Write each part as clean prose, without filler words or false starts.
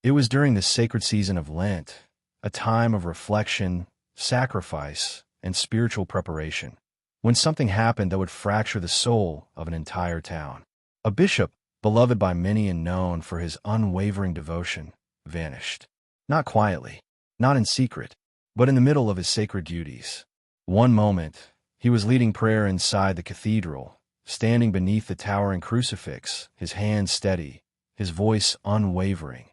It was during the sacred season of Lent, a time of reflection, sacrifice, and spiritual preparation, when something happened that would fracture the soul of an entire town. A bishop, beloved by many and known for his unwavering devotion, vanished. Not quietly, not in secret, but in the middle of his sacred duties. One moment, he was leading prayer inside the cathedral, standing beneath the towering crucifix, his hands steady, his voice unwavering.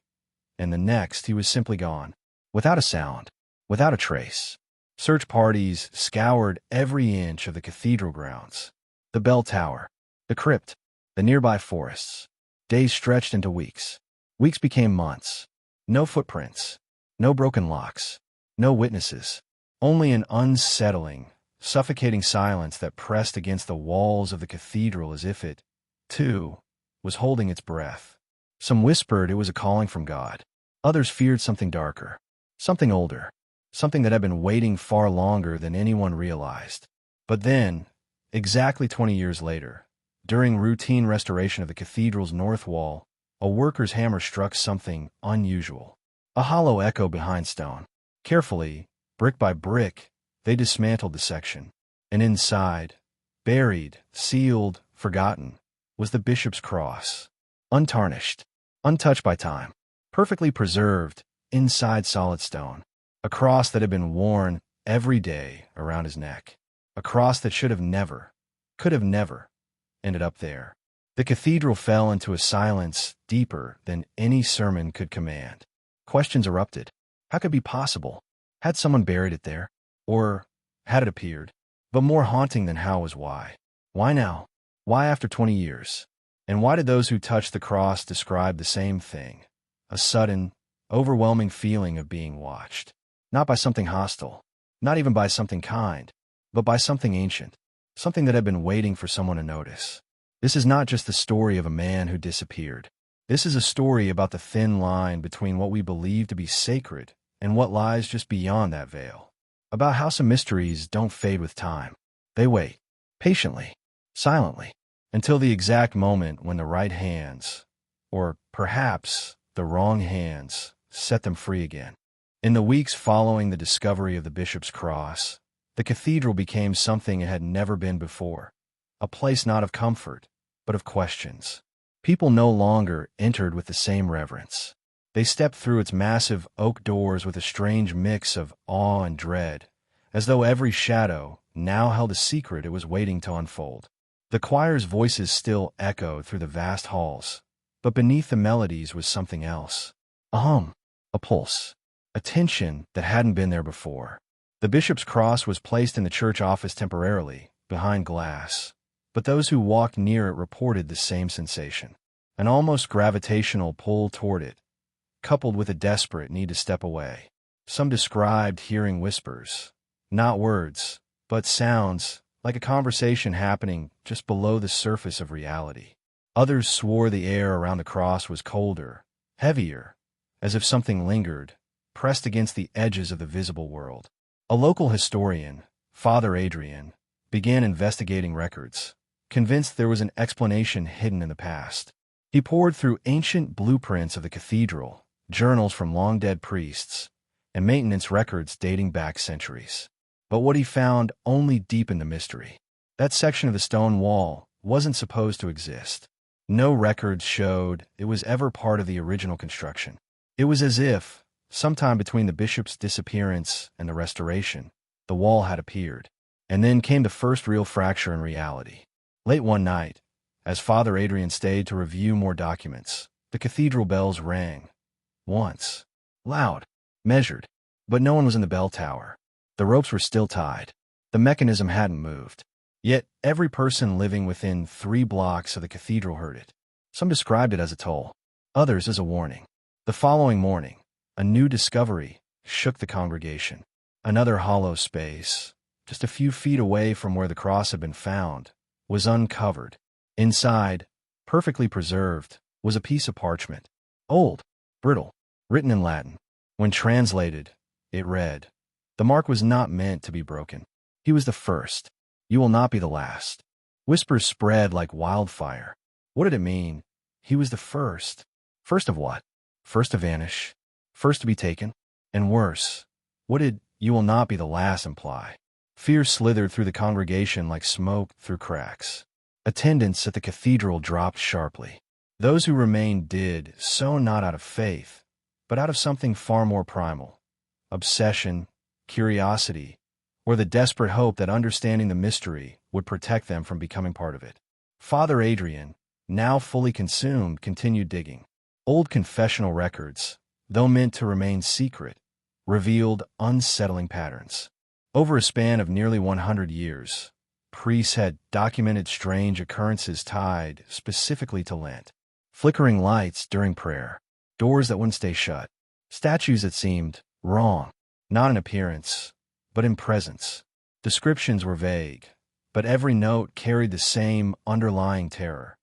And the next, he was simply gone, without a sound, without a trace. Search parties scoured every inch of the cathedral grounds, the bell tower, the crypt, the nearby forests. Days stretched into weeks. Weeks became months. No footprints, no broken locks, no witnesses, only an unsettling, suffocating silence that pressed against the walls of the cathedral as if it, too, was holding its breath. Some whispered it was a calling from God. Others feared something darker, something older, something that had been waiting far longer than anyone realized. But then, exactly 20 years later, during routine restoration of the cathedral's north wall, a worker's hammer struck something unusual. A hollow echo behind stone. Carefully, brick by brick, they dismantled the section. And inside, buried, sealed, forgotten, was the bishop's cross. Untarnished, untouched by time, perfectly preserved, inside solid stone. A cross that had been worn every day around his neck. A cross that should have never, could have never, ended up there. The cathedral fell into a silence deeper than any sermon could command. Questions erupted. How could it be possible? Had someone buried it there? Or had it appeared? But more haunting than how was why. Why now? Why after 20 years? And why did those who touched the cross describe the same thing? A sudden, overwhelming feeling of being watched. Not by something hostile, not even by something kind, but by something ancient, something that had been waiting for someone to notice. This is not just the story of a man who disappeared. This is a story about the thin line between what we believe to be sacred and what lies just beyond that veil. About how some mysteries don't fade with time. They wait, patiently, silently, until the exact moment when the right hands, or perhaps the wrong hands, set them free again. In the weeks following the discovery of the bishop's cross, the cathedral became something it had never been before. A place not of comfort, but of questions. People no longer entered with the same reverence. They stepped through its massive oak doors with a strange mix of awe and dread, as though every shadow now held a secret it was waiting to unfold. The choir's voices still echoed through the vast halls, but beneath the melodies was something else. A hum, a pulse, a tension that hadn't been there before. The bishop's cross was placed in the church office temporarily, behind glass. But those who walked near it reported the same sensation, an almost gravitational pull toward it, coupled with a desperate need to step away. Some described hearing whispers, not words, but sounds, like a conversation happening just below the surface of reality. Others swore the air around the cross was colder, heavier, as if something lingered, pressed against the edges of the visible world. A local historian, Father Adrian, began investigating records, convinced there was an explanation hidden in the past. He pored through ancient blueprints of the cathedral, journals from long-dead priests, and maintenance records dating back centuries. But what he found only deepened the mystery. That section of the stone wall wasn't supposed to exist. No records showed it was ever part of the original construction. It was as if, sometime between the bishop's disappearance and the restoration, the wall had appeared. And then came the first real fracture in reality. Late one night, as Father Adrian stayed to review more documents, the cathedral bells rang. Once. Loud. Measured. But no one was in the bell tower. The ropes were still tied. The mechanism hadn't moved. Yet every person living within 3 blocks of the cathedral heard it. Some described it as a toll. Others as a warning. The following morning, a new discovery shook the congregation. Another hollow space, just a few feet away from where the cross had been found, was uncovered. Inside, perfectly preserved, was a piece of parchment. Old, brittle, written in Latin. When translated, it read, "The mark was not meant to be broken. He was the first. You will not be the last." Whispers spread like wildfire. What did it mean? He was the first. First of what? first to vanish, first to be taken, and worse. What did "you will not be the last" imply? Fear slithered through the congregation like smoke through cracks. Attendance at the cathedral dropped sharply. Those who remained did so not out of faith, but out of something far more primal: obsession, curiosity, or the desperate hope that understanding the mystery would protect them from becoming part of it. Father Adrian, now fully consumed, continued digging. Old confessional records, though meant to remain secret, revealed unsettling patterns. Over a span of nearly 100 years, priests had documented strange occurrences tied specifically to Lent. Flickering lights during prayer, doors that wouldn't stay shut, statues that seemed wrong, not in appearance, but in presence. Descriptions were vague, but every note carried the same underlying terror.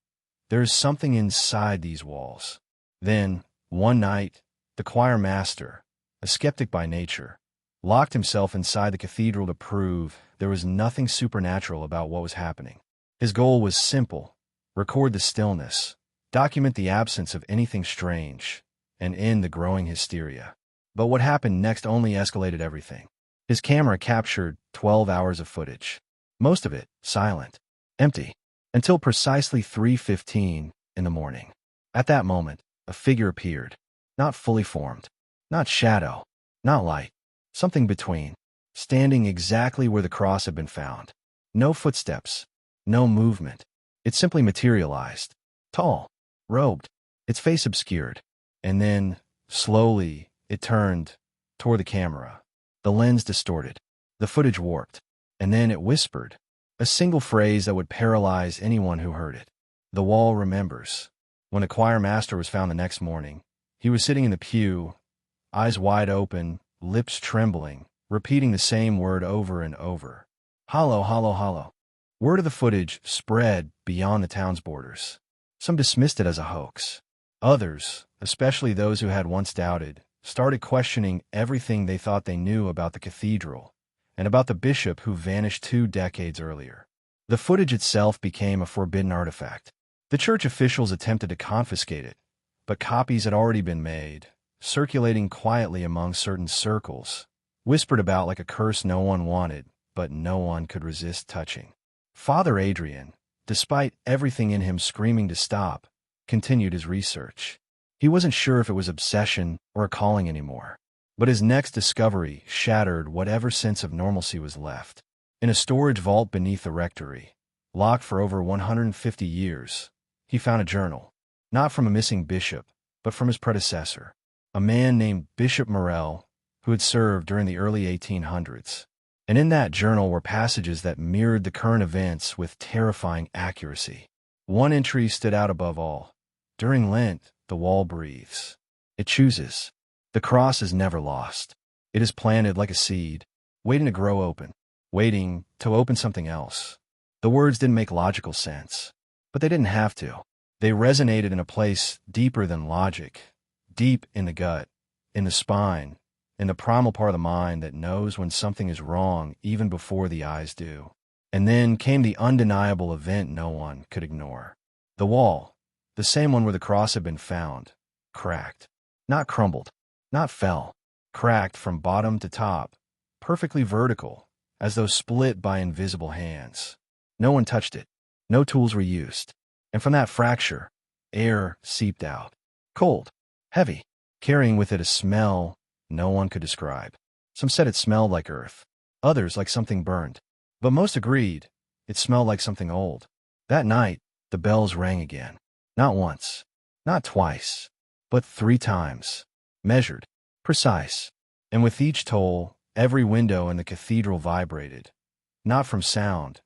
There is something inside these walls. Then, one night, the choir master, a skeptic by nature, locked himself inside the cathedral to prove there was nothing supernatural about what was happening. His goal was simple: record the stillness, document the absence of anything strange, and end the growing hysteria. But what happened next only escalated everything. His camera captured 12 hours of footage, most of it silent, empty, until precisely 3:15 in the morning. At that moment, a figure appeared, not fully formed, not shadow, not light, something between, standing exactly where the cross had been found. No footsteps, no movement. It simply materialized, tall, robed, its face obscured. And then, slowly, it turned toward the camera. The lens distorted, the footage warped, and then it whispered, a single phrase that would paralyze anyone who heard it. The wall remembers. When the choir master was found the next morning, he was sitting in the pew, eyes wide open, lips trembling, repeating the same word over and over. Hollow, hollow, hollow. Word of the footage spread beyond the town's borders. Some dismissed it as a hoax. Others, especially those who had once doubted, started questioning everything they thought they knew about the cathedral and about the bishop who vanished 2 decades earlier. The footage itself became a forbidden artifact. The church officials attempted to confiscate it, but copies had already been made, circulating quietly among certain circles, whispered about like a curse no one wanted, but no one could resist touching. Father Adrian, despite everything in him screaming to stop, continued his research. He wasn't sure if it was obsession or a calling anymore, but his next discovery shattered whatever sense of normalcy was left. In a storage vault beneath the rectory, locked for over 150 years, he found a journal, not from a missing bishop, but from his predecessor, a man named Bishop Morel, who had served during the early 1800s. And in that journal were passages that mirrored the current events with terrifying accuracy. One entry stood out above all. During Lent, the wall breathes. It chooses. The cross is never lost. It is planted like a seed, waiting to grow open, waiting to open something else. The words didn't make logical sense, but they didn't have to. They resonated in a place deeper than logic, deep in the gut, in the spine, in the primal part of the mind that knows when something is wrong even before the eyes do. And then came the undeniable event no one could ignore. The wall, the same one where the cross had been found, cracked. Not crumbled, not fell, cracked from bottom to top, perfectly vertical, as though split by invisible hands. No one touched it. No tools were used. And from that fracture, air seeped out. Cold, heavy, carrying with it a smell no one could describe. Some said it smelled like earth, others like something burned, but most agreed it smelled like something old. That night, the bells rang again. Not once, not twice, but 3 times. Measured, precise. And with each toll, every window in the cathedral vibrated, not from sound,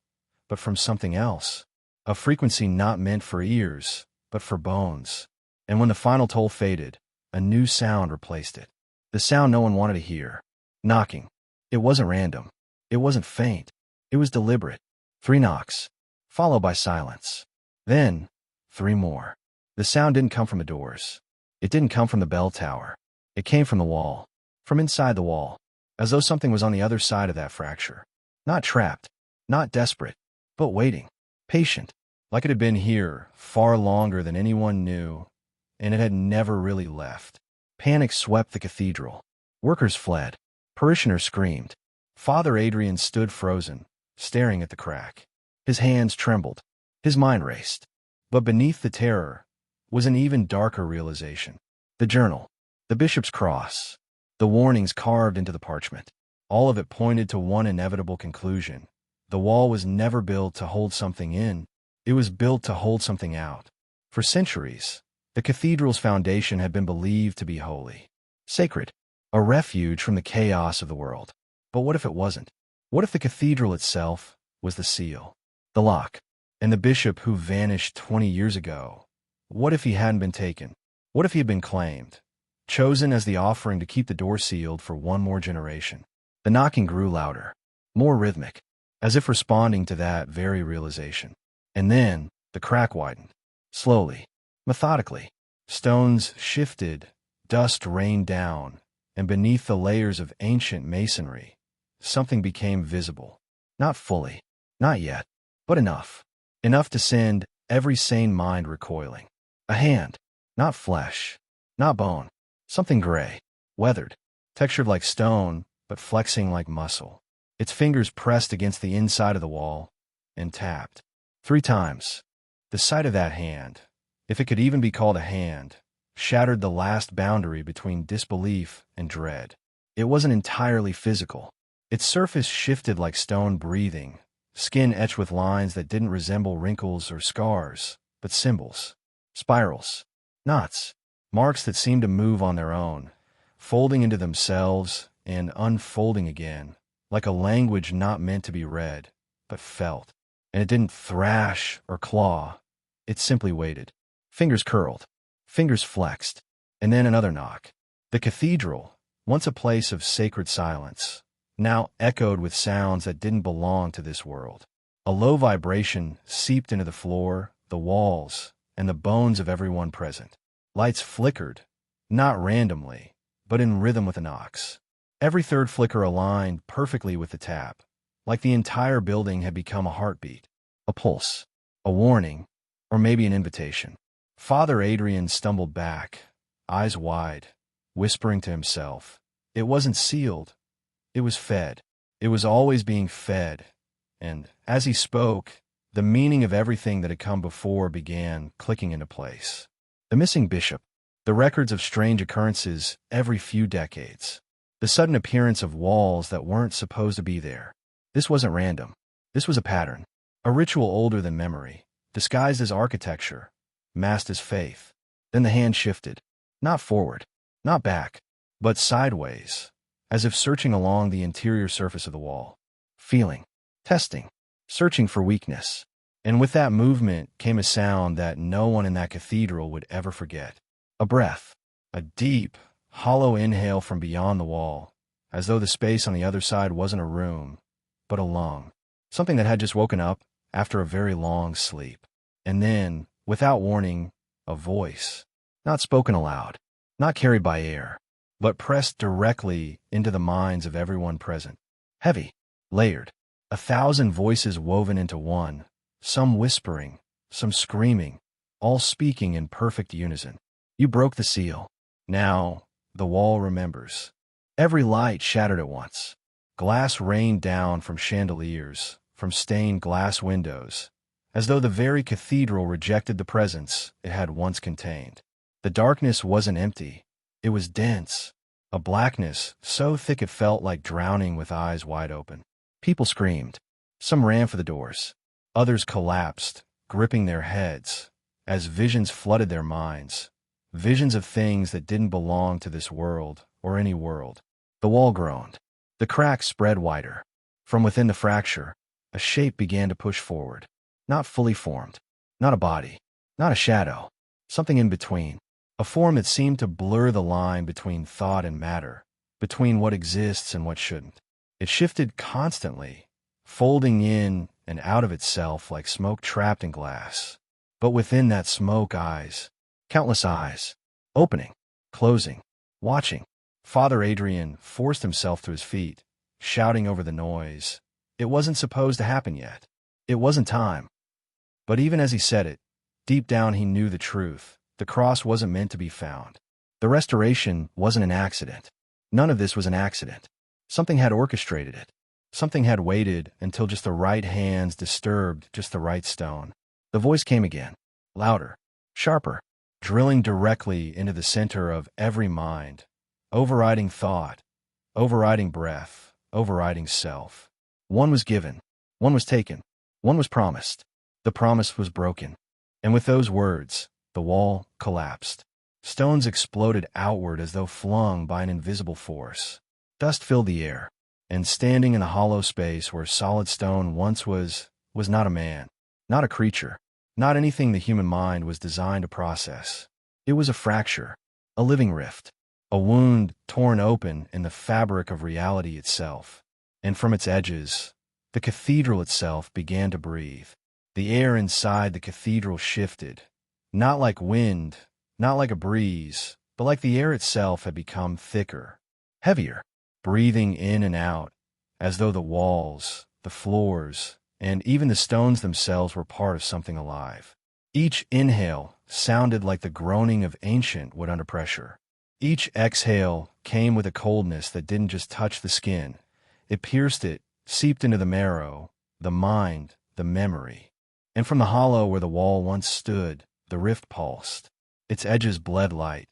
but from something else. A frequency not meant for ears, but for bones. And when the final toll faded, a new sound replaced it. The sound no one wanted to hear. Knocking. It wasn't random. It wasn't faint. It was deliberate. 3 knocks, followed by silence. Then, 3 more. The sound didn't come from the doors. It didn't come from the bell tower. It came from the wall, from inside the wall, as though something was on the other side of that fracture. Not trapped, not desperate, but waiting, patient, like it had been here far longer than anyone knew, and it had never really left. Panic swept the cathedral. Workers fled. Parishioners screamed. Father Adrian stood frozen, staring at the crack. His hands trembled. His mind raced. But beneath the terror was an even darker realization. The journal, the bishop's cross, the warnings carved into the parchment. All of it pointed to one inevitable conclusion. The wall was never built to hold something in. It was built to hold something out. For centuries, the cathedral's foundation had been believed to be holy, sacred, a refuge from the chaos of the world. But what if it wasn't? What if the cathedral itself was the seal, the lock, and the bishop who vanished 20 years ago? What if he hadn't been taken? What if he had been claimed, chosen as the offering to keep the door sealed for one more generation? The knocking grew louder, more rhythmic, as if responding to that very realization. And then the crack widened, slowly, methodically. Stones shifted, dust rained down, and beneath the layers of ancient masonry, something became visible. Not fully, not yet, but enough. Enough to send every sane mind recoiling. A hand, not flesh, not bone, something gray, weathered, textured like stone, but flexing like muscle. Its fingers pressed against the inside of the wall and tapped 3 times. The sight of that hand, if it could even be called a hand, shattered the last boundary between disbelief and dread. It wasn't entirely physical. Its surface shifted like stone breathing, skin etched with lines that didn't resemble wrinkles or scars, but symbols, spirals, knots, marks that seemed to move on their own, folding into themselves and unfolding again, like a language not meant to be read, but felt. And it didn't thrash or claw. It simply waited. Fingers curled, fingers flexed, and then another knock. The cathedral, once a place of sacred silence, now echoed with sounds that didn't belong to this world. A low vibration seeped into the floor, the walls, and the bones of everyone present. Lights flickered, not randomly, but in rhythm with the knocks. Every third flicker aligned perfectly with the tap, like the entire building had become a heartbeat, a pulse, a warning, or maybe an invitation. Father Adrian stumbled back, eyes wide, whispering to himself. It wasn't sealed. It was fed. It was always being fed. And as he spoke, the meaning of everything that had come before began clicking into place. The missing bishop, the records of strange occurrences every few decades, the sudden appearance of walls that weren't supposed to be there. This wasn't random. This was a pattern, a ritual older than memory, disguised as architecture, masked as faith. Then the hand shifted, not forward, not back, but sideways, as if searching along the interior surface of the wall, feeling, testing, searching for weakness. And with that movement came a sound that no one in that cathedral would ever forget. A breath, a deep, hollow inhale from beyond the wall, as though the space on the other side wasn't a room, but a lung, something that had just woken up after a very long sleep. And then, without warning, a voice, not spoken aloud, not carried by air, but pressed directly into the minds of everyone present. Heavy, layered, 1,000 voices woven into one, some whispering, some screaming, all speaking in perfect unison. You broke the seal. Now, the wall remembers. Every light shattered at once. Glass rained down from chandeliers, from stained glass windows, as though the very cathedral rejected the presence it had once contained. The darkness wasn't empty. It was dense, a blackness so thick it felt like drowning with eyes wide open. People screamed. Some ran for the doors. Others collapsed, gripping their heads, as visions flooded their minds. Visions of things that didn't belong to this world or any world. The wall groaned. The cracks spread wider. From within the fracture, a shape began to push forward. Not fully formed. Not a body. Not a shadow. Something in between. A form that seemed to blur the line between thought and matter, between what exists and what shouldn't. It shifted constantly, folding in and out of itself like smoke trapped in glass. But within that smoke, eyes. Countless eyes, opening, closing, watching. Father Adrian forced himself to his feet, shouting over the noise. It wasn't supposed to happen yet. It wasn't time. But even as he said it, deep down he knew the truth. The cross wasn't meant to be found. The restoration wasn't an accident. None of this was an accident. Something had orchestrated it. Something had waited until just the right hands disturbed just the right stone. The voice came again, louder, sharper, drilling directly into the center of every mind, overriding thought, overriding breath, overriding self. One was given, one was taken, one was promised. The promise was broken. And with those words, the wall collapsed. Stones exploded outward as though flung by an invisible force. Dust filled the air, and standing in the hollow space where solid stone once was not a man, not a creature, not anything the human mind was designed to process. It was a fracture, a living rift, a wound torn open in the fabric of reality itself. And from its edges, the cathedral itself began to breathe. The air inside the cathedral shifted, not like wind, not like a breeze, but like the air itself had become thicker, heavier, breathing in and out, as though the walls, the floors, and even the stones themselves were part of something alive. Each inhale sounded like the groaning of ancient wood under pressure. Each exhale came with a coldness that didn't just touch the skin. It pierced it, seeped into the marrow, the mind, the memory. And from the hollow where the wall once stood, the rift pulsed. Its edges bled light,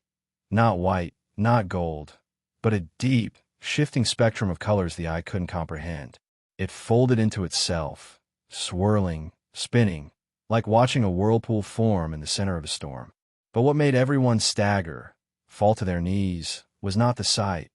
not white, not gold, but a deep, shifting spectrum of colors the eye couldn't comprehend. It folded into itself, swirling, spinning, like watching a whirlpool form in the center of a storm. But what made everyone stagger, fall to their knees, was not the sight.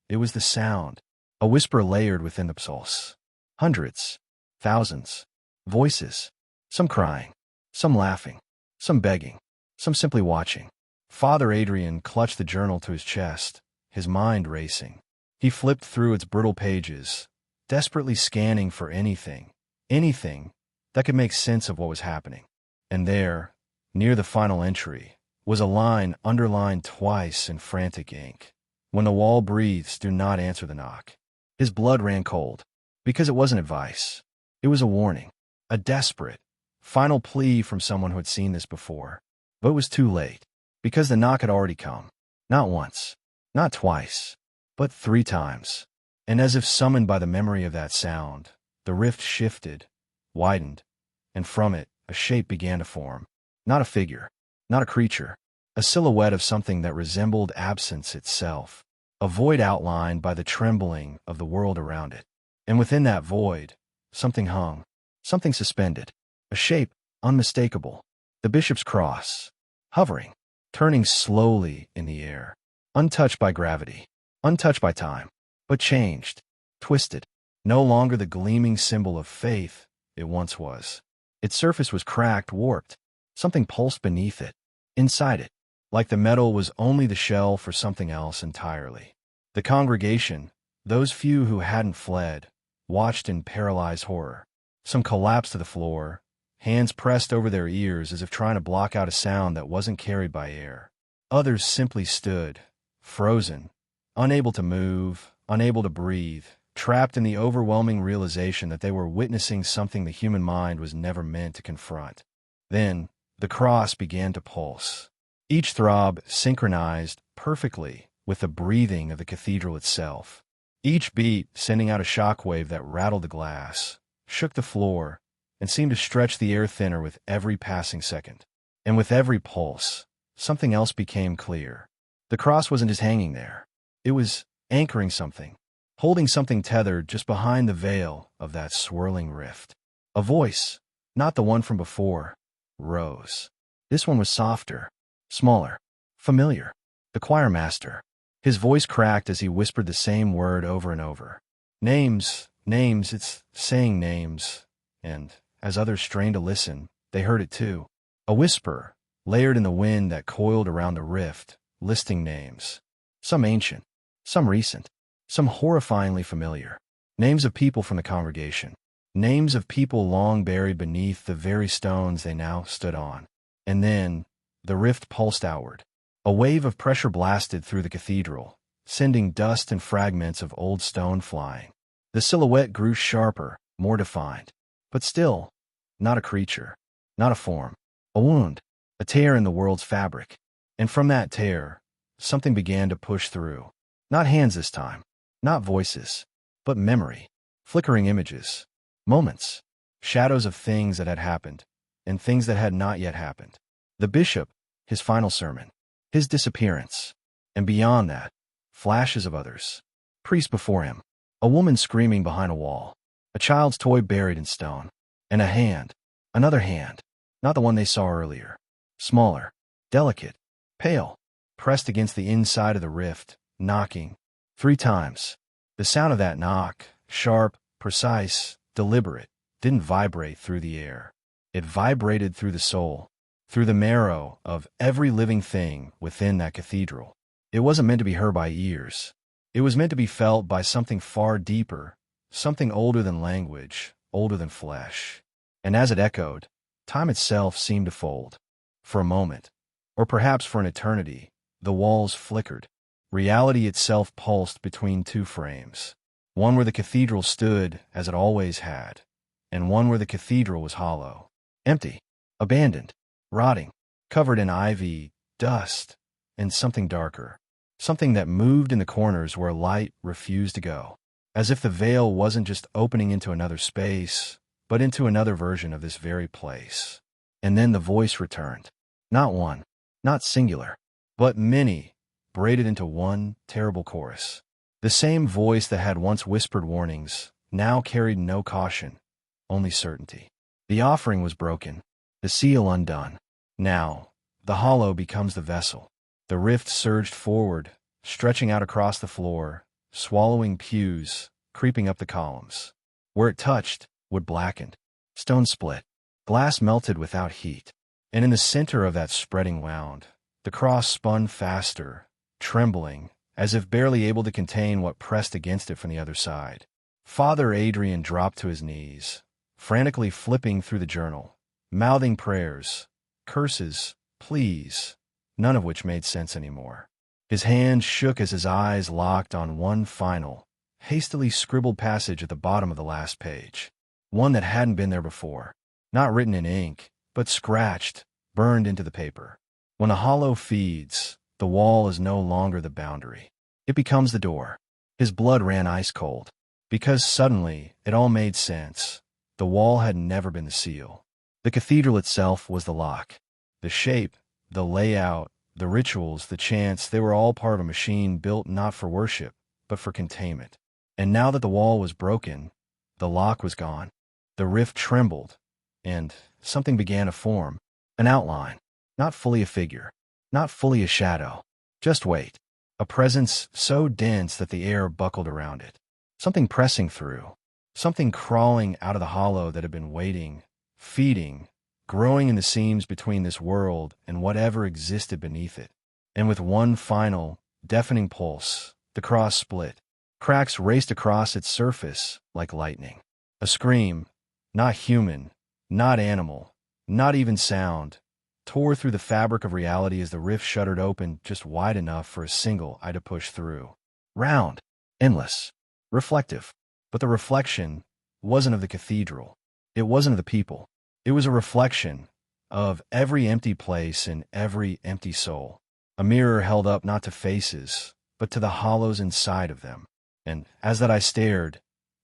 It was the sound, a whisper layered within the pulse. Hundreds, thousands, voices, some crying, some laughing, some begging, some simply watching. Father Adrian clutched the journal to his chest, his mind racing. He flipped through its brittle pages, desperately scanning for anything that could make sense of what was happening. And there, near the final entry, was a line underlined twice in frantic ink. When the wall breathes, do not answer the knock. His blood ran cold, because it wasn't advice. It was a warning, a desperate, final plea from someone who had seen this before. But it was too late, because the knock had already come. Not once, not twice, but 3 times. And as if summoned by the memory of that sound, the rift shifted, widened, and from it, a shape began to form. Not a figure, not a creature, a silhouette of something that resembled absence itself, a void outlined by the trembling of the world around it. And within that void, something hung, something suspended, a shape unmistakable, the bishop's cross, hovering, turning slowly in the air, untouched by gravity, untouched by time, but changed, twisted, no longer the gleaming symbol of faith it once was. Its surface was cracked, warped. Something pulsed beneath it, inside it, like the metal was only the shell for something else entirely. The congregation, those few who hadn't fled, watched in paralyzed horror. Some collapsed to the floor, hands pressed over their ears as if trying to block out a sound that wasn't carried by air. Others simply stood, frozen, unable to move, unable to breathe, trapped in the overwhelming realization that they were witnessing something the human mind was never meant to confront. Then, the cross began to pulse, each throb synchronized perfectly with the breathing of the cathedral itself. Each beat sending out a shockwave that rattled the glass, shook the floor, and seemed to stretch the air thinner with every passing second. And with every pulse, something else became clear. The cross wasn't just hanging there. It was anchoring something, holding something tethered just behind the veil of that swirling rift. A voice, not the one from before, rose. This one was softer, smaller, familiar. The choir master. His voice cracked as he whispered the same word over and over. Names, names, it's saying names. And, as others strained to listen, they heard it too. A whisper, layered in the wind that coiled around the rift, listing names. Some ancient, some recent, some horrifyingly familiar. Names of people from the congregation. Names of people long buried beneath the very stones they now stood on. And then, the rift pulsed outward. A wave of pressure blasted through the cathedral, sending dust and fragments of old stone flying. The silhouette grew sharper, more defined. But still, not a creature, not a form. A wound, a tear in the world's fabric. And from that tear, something began to push through. Not hands this time, not voices, but memory, flickering images, moments, shadows of things that had happened, and things that had not yet happened. The bishop, his final sermon, his disappearance, and beyond that, flashes of others. Priest before him, a woman screaming behind a wall, a child's toy buried in stone, and a hand, another hand, not the one they saw earlier, smaller, delicate, pale, pressed against the inside of the rift, knocking 3 times. The sound of that knock, sharp, precise, deliberate, didn't vibrate through the air. It vibrated through the soul, through the marrow of every living thing within that cathedral. It wasn't meant to be heard by ears. It was meant to be felt by something far deeper, something older than language, older than flesh. And as it echoed, time itself seemed to fold. For a moment, or perhaps for an eternity, the walls flickered. Reality itself pulsed between 2 frames. One where the cathedral stood as it always had, and one where the cathedral was hollow, empty, abandoned, rotting, covered in ivy, dust, and something darker. Something that moved in the corners where light refused to go. As if the veil wasn't just opening into another space, but into another version of this very place. And then the voice returned. Not one, not singular, but many, braided into one terrible chorus. The same voice that had once whispered warnings now carried no caution, only certainty. The offering was broken, the seal undone. Now, the hollow becomes the vessel. The rift surged forward, stretching out across the floor, swallowing pews, creeping up the columns. Where it touched, wood blackened, stone split, glass melted without heat. And in the center of that spreading wound, the cross spun faster, trembling, as if barely able to contain what pressed against it from the other side. Father Adrian dropped to his knees, frantically flipping through the journal, mouthing prayers, curses, pleas, none of which made sense anymore. His hands shook as his eyes locked on one final, hastily scribbled passage at the bottom of the last page. One that hadn't been there before, not written in ink, but scratched, burned into the paper. When a hollow feeds, the wall is no longer the boundary. It becomes the door. His blood ran ice cold, because suddenly it all made sense. The wall had never been the seal. The cathedral itself was the lock. The shape, the layout, the rituals, the chants, they were all part of a machine built not for worship, but for containment. And now that the wall was broken, the lock was gone. The rift trembled, and something began to form. An outline, not fully a figure, not fully a shadow. Just weight. A presence so dense that the air buckled around it. Something pressing through. Something crawling out of the hollow that had been waiting, feeding, growing in the seams between this world and whatever existed beneath it. And with one final, deafening pulse, the cross split. Cracks raced across its surface like lightning. A scream, not human, not animal, not even sound, tore through the fabric of reality as the rift shuddered open just wide enough for a single eye to push through. Round, endless, reflective. But the reflection wasn't of the cathedral. It wasn't of the people. It was a reflection of every empty place and every empty soul. A mirror held up not to faces, but to the hollows inside of them. And as that I stared,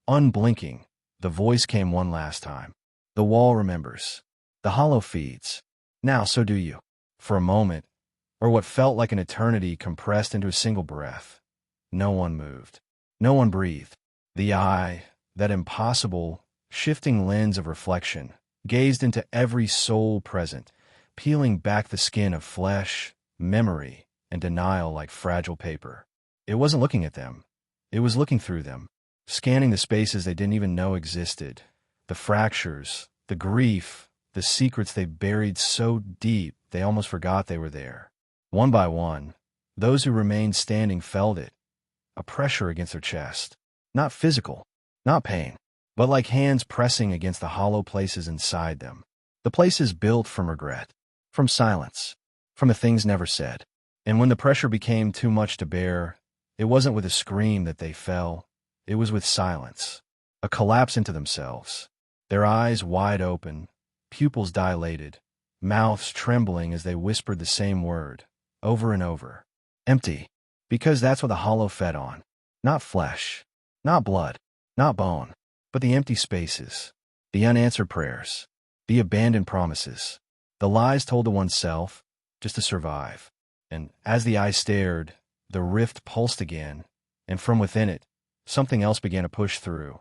unblinking, the voice came one last time. The wall remembers. The hollow feeds. Now so do you. For a moment, or what felt like an eternity compressed into a single breath, no one moved. No one breathed. The eye, that impossible, shifting lens of reflection, gazed into every soul present, peeling back the skin of flesh, memory, and denial like fragile paper. It wasn't looking at them. It was looking through them, scanning the spaces they didn't even know existed, the fractures, the grief, the secrets they buried so deep they almost forgot they were there. One by one, those who remained standing felt it, a pressure against their chest. Not physical, not pain, but like hands pressing against the hollow places inside them. The places built from regret, from silence, from the things never said. And when the pressure became too much to bear, it wasn't with a scream that they fell. It was with silence, a collapse into themselves, their eyes wide open, pupils dilated, mouths trembling as they whispered the same word, over and over. Empty. Because that's what the hollow fed on. Not flesh, not blood, not bone, but the empty spaces, the unanswered prayers, the abandoned promises, the lies told to oneself just to survive. And as the eye stared, the rift pulsed again, and from within it, something else began to push through.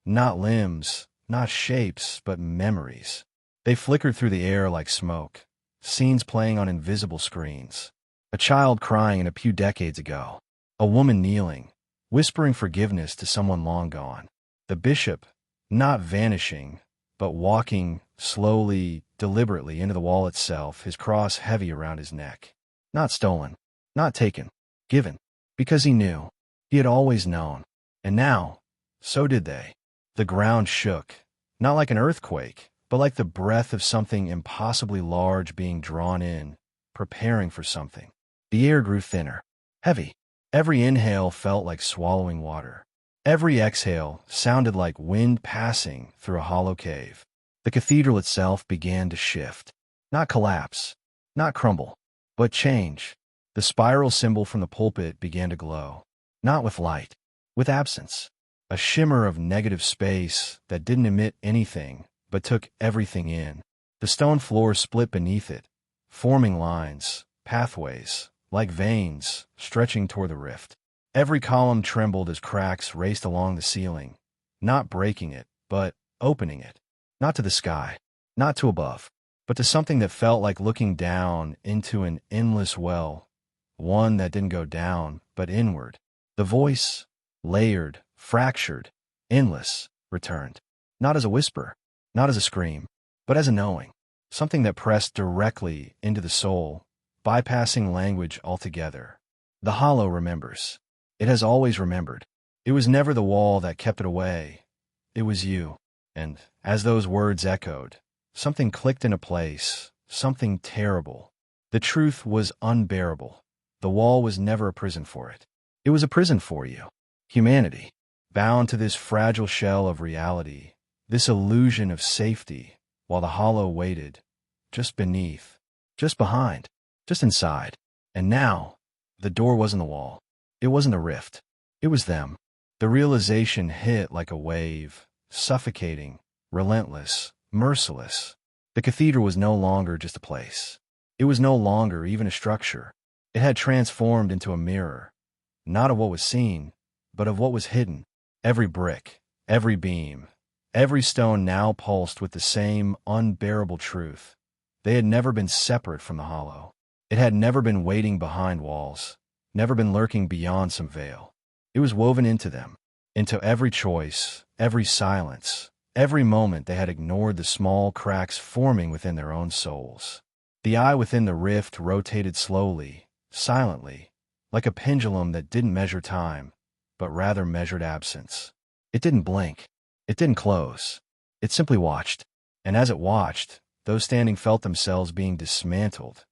Not limbs, not shapes, but memories. They flickered through the air like smoke, scenes playing on invisible screens. A child crying in a pew decades ago. A woman kneeling, whispering forgiveness to someone long gone. The bishop, not vanishing, but walking slowly, deliberately into the wall itself, his cross heavy around his neck. Not stolen, not taken, given. Because he knew. He had always known. And now, so did they. The ground shook, not like an earthquake, but like the breath of something impossibly large being drawn in, preparing for something. The air grew thinner, heavy. Every inhale felt like swallowing water. Every exhale sounded like wind passing through a hollow cave. The cathedral itself began to shift. Not collapse, not crumble, but change. The spiral symbol from the pulpit began to glow. Not with light, with absence. A shimmer of negative space that didn't emit anything, but took everything in. The stone floor split beneath it, forming lines, pathways, like veins stretching toward the rift. Every column trembled as cracks raced along the ceiling, not breaking it, but opening it. Not to the sky, not to above, but to something that felt like looking down into an endless well, one that didn't go down, but inward. The voice, layered, fractured, endless, returned. Not as a whisper, not as a scream, but as a knowing. Something that pressed directly into the soul, bypassing language altogether. The hollow remembers. It has always remembered. It was never the wall that kept it away. It was you. And as those words echoed, something clicked into place, something terrible. The truth was unbearable. The wall was never a prison for it. It was a prison for you. Humanity, bound to this fragile shell of reality, this illusion of safety, while the hollow waited, just beneath, just behind, just inside. And now, the door wasn't the wall. It wasn't a rift. It was them. The realization hit like a wave, suffocating, relentless, merciless. The cathedral was no longer just a place. It was no longer even a structure. It had transformed into a mirror, not of what was seen, but of what was hidden. Every brick, every beam, every stone now pulsed with the same unbearable truth. They had never been separate from the hollow. It had never been waiting behind walls, never been lurking beyond some veil. It was woven into them, into every choice, every silence, every moment they had ignored the small cracks forming within their own souls. The eye within the rift rotated slowly, silently, like a pendulum that didn't measure time, but rather measured absence. It didn't blink. It didn't close. It simply watched. And as it watched, those standing felt themselves being dismantled.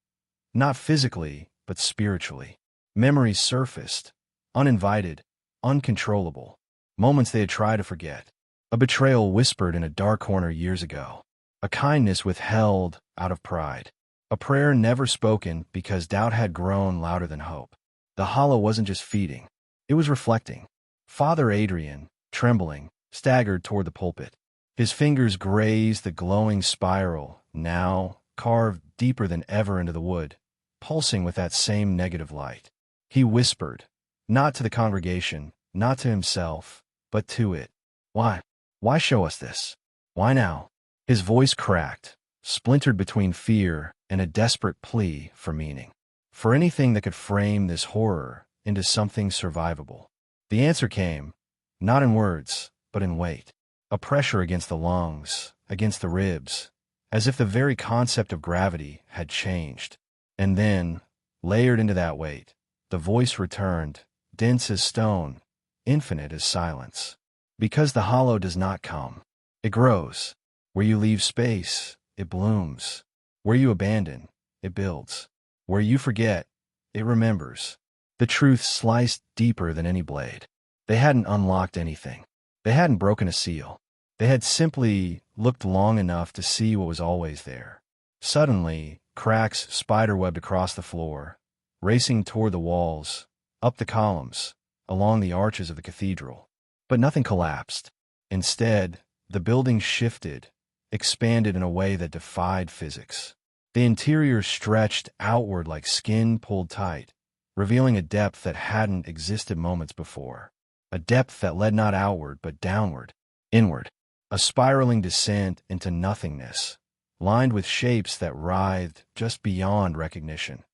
Not physically, but spiritually. Memories surfaced, uninvited, uncontrollable. Moments they had tried to forget. A betrayal whispered in a dark corner years ago. A kindness withheld out of pride. A prayer never spoken because doubt had grown louder than hope. The hollow wasn't just feeding. It was reflecting. Father Adrian, trembling, staggered toward the pulpit. His fingers grazed the glowing spiral, now carved deeper than ever into the wood, pulsing with that same negative light. He whispered, not to the congregation, not to himself, but to it. Why? Why show us this? Why now? His voice cracked, splintered between fear and a desperate plea for meaning. For anything that could frame this horror into something survivable. The answer came, not in words, but in weight. A pressure against the lungs, against the ribs, as if the very concept of gravity had changed. And then, layered into that weight, the voice returned, dense as stone, infinite as silence. Because the hollow does not come. It grows. Where you leave space, it blooms. Where you abandon, it builds. Where you forget, it remembers. The truth sliced deeper than any blade. They hadn't unlocked anything. They hadn't broken a seal. They had simply looked long enough to see what was always there. Suddenly, cracks spiderwebbed across the floor. racing toward the walls, up the columns, along the arches of the cathedral. But nothing collapsed. Instead, the building shifted, expanded in a way that defied physics. The interior stretched outward like skin pulled tight, revealing a depth that hadn't existed moments before. A depth that led not outward but downward, inward. A spiraling descent into nothingness, lined with shapes that writhed just beyond recognition.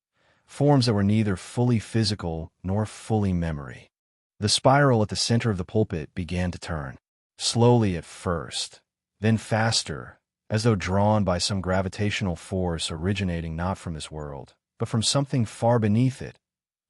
Forms that were neither fully physical nor fully memory. The spiral at the center of the pulpit began to turn, slowly at first, then faster, as though drawn by some gravitational force originating not from this world, but from something far beneath it,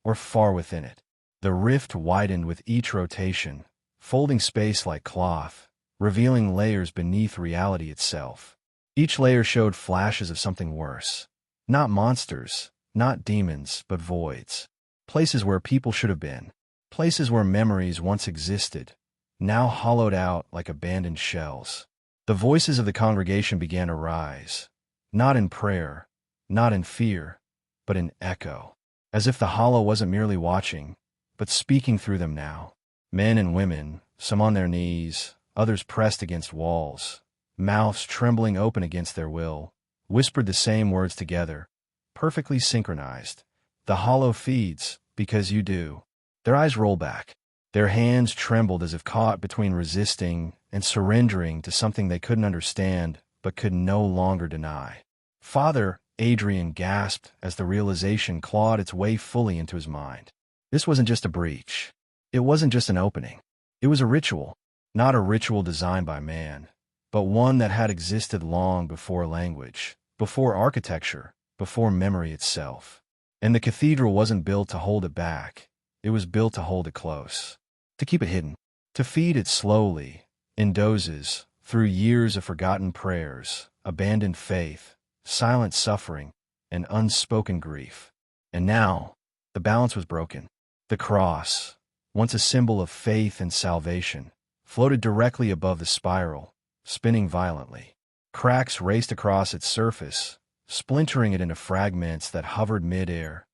or far within it. The rift widened with each rotation, folding space like cloth, revealing layers beneath reality itself. Each layer showed flashes of something worse. Not monsters, not demons, but voids. Places where people should have been. Places where memories once existed, now hollowed out like abandoned shells. The voices of the congregation began to rise, not in prayer, not in fear, but in echo, as if the hollow wasn't merely watching, but speaking through them now. Men and women, some on their knees, others pressed against walls, mouths trembling open against their will, whispered the same words together, perfectly synchronized. The hollow feeds, because you do. Their eyes rolled back. Their hands trembled as if caught between resisting and surrendering to something they couldn't understand but could no longer deny. Father Adrian gasped as the realization clawed its way fully into his mind. This wasn't just a breach. It wasn't just an opening. It was a ritual, not a ritual designed by man, but one that had existed long before language, before architecture, before memory itself. And the cathedral wasn't built to hold it back. It was built to hold it close, to keep it hidden, to feed it slowly, in dozes, through years of forgotten prayers, abandoned faith, silent suffering, and unspoken grief. And now, the balance was broken. The cross, once a symbol of faith and salvation, floated directly above the spiral, spinning violently. Cracks raced across its surface, splintering it into fragments that hovered mid-air,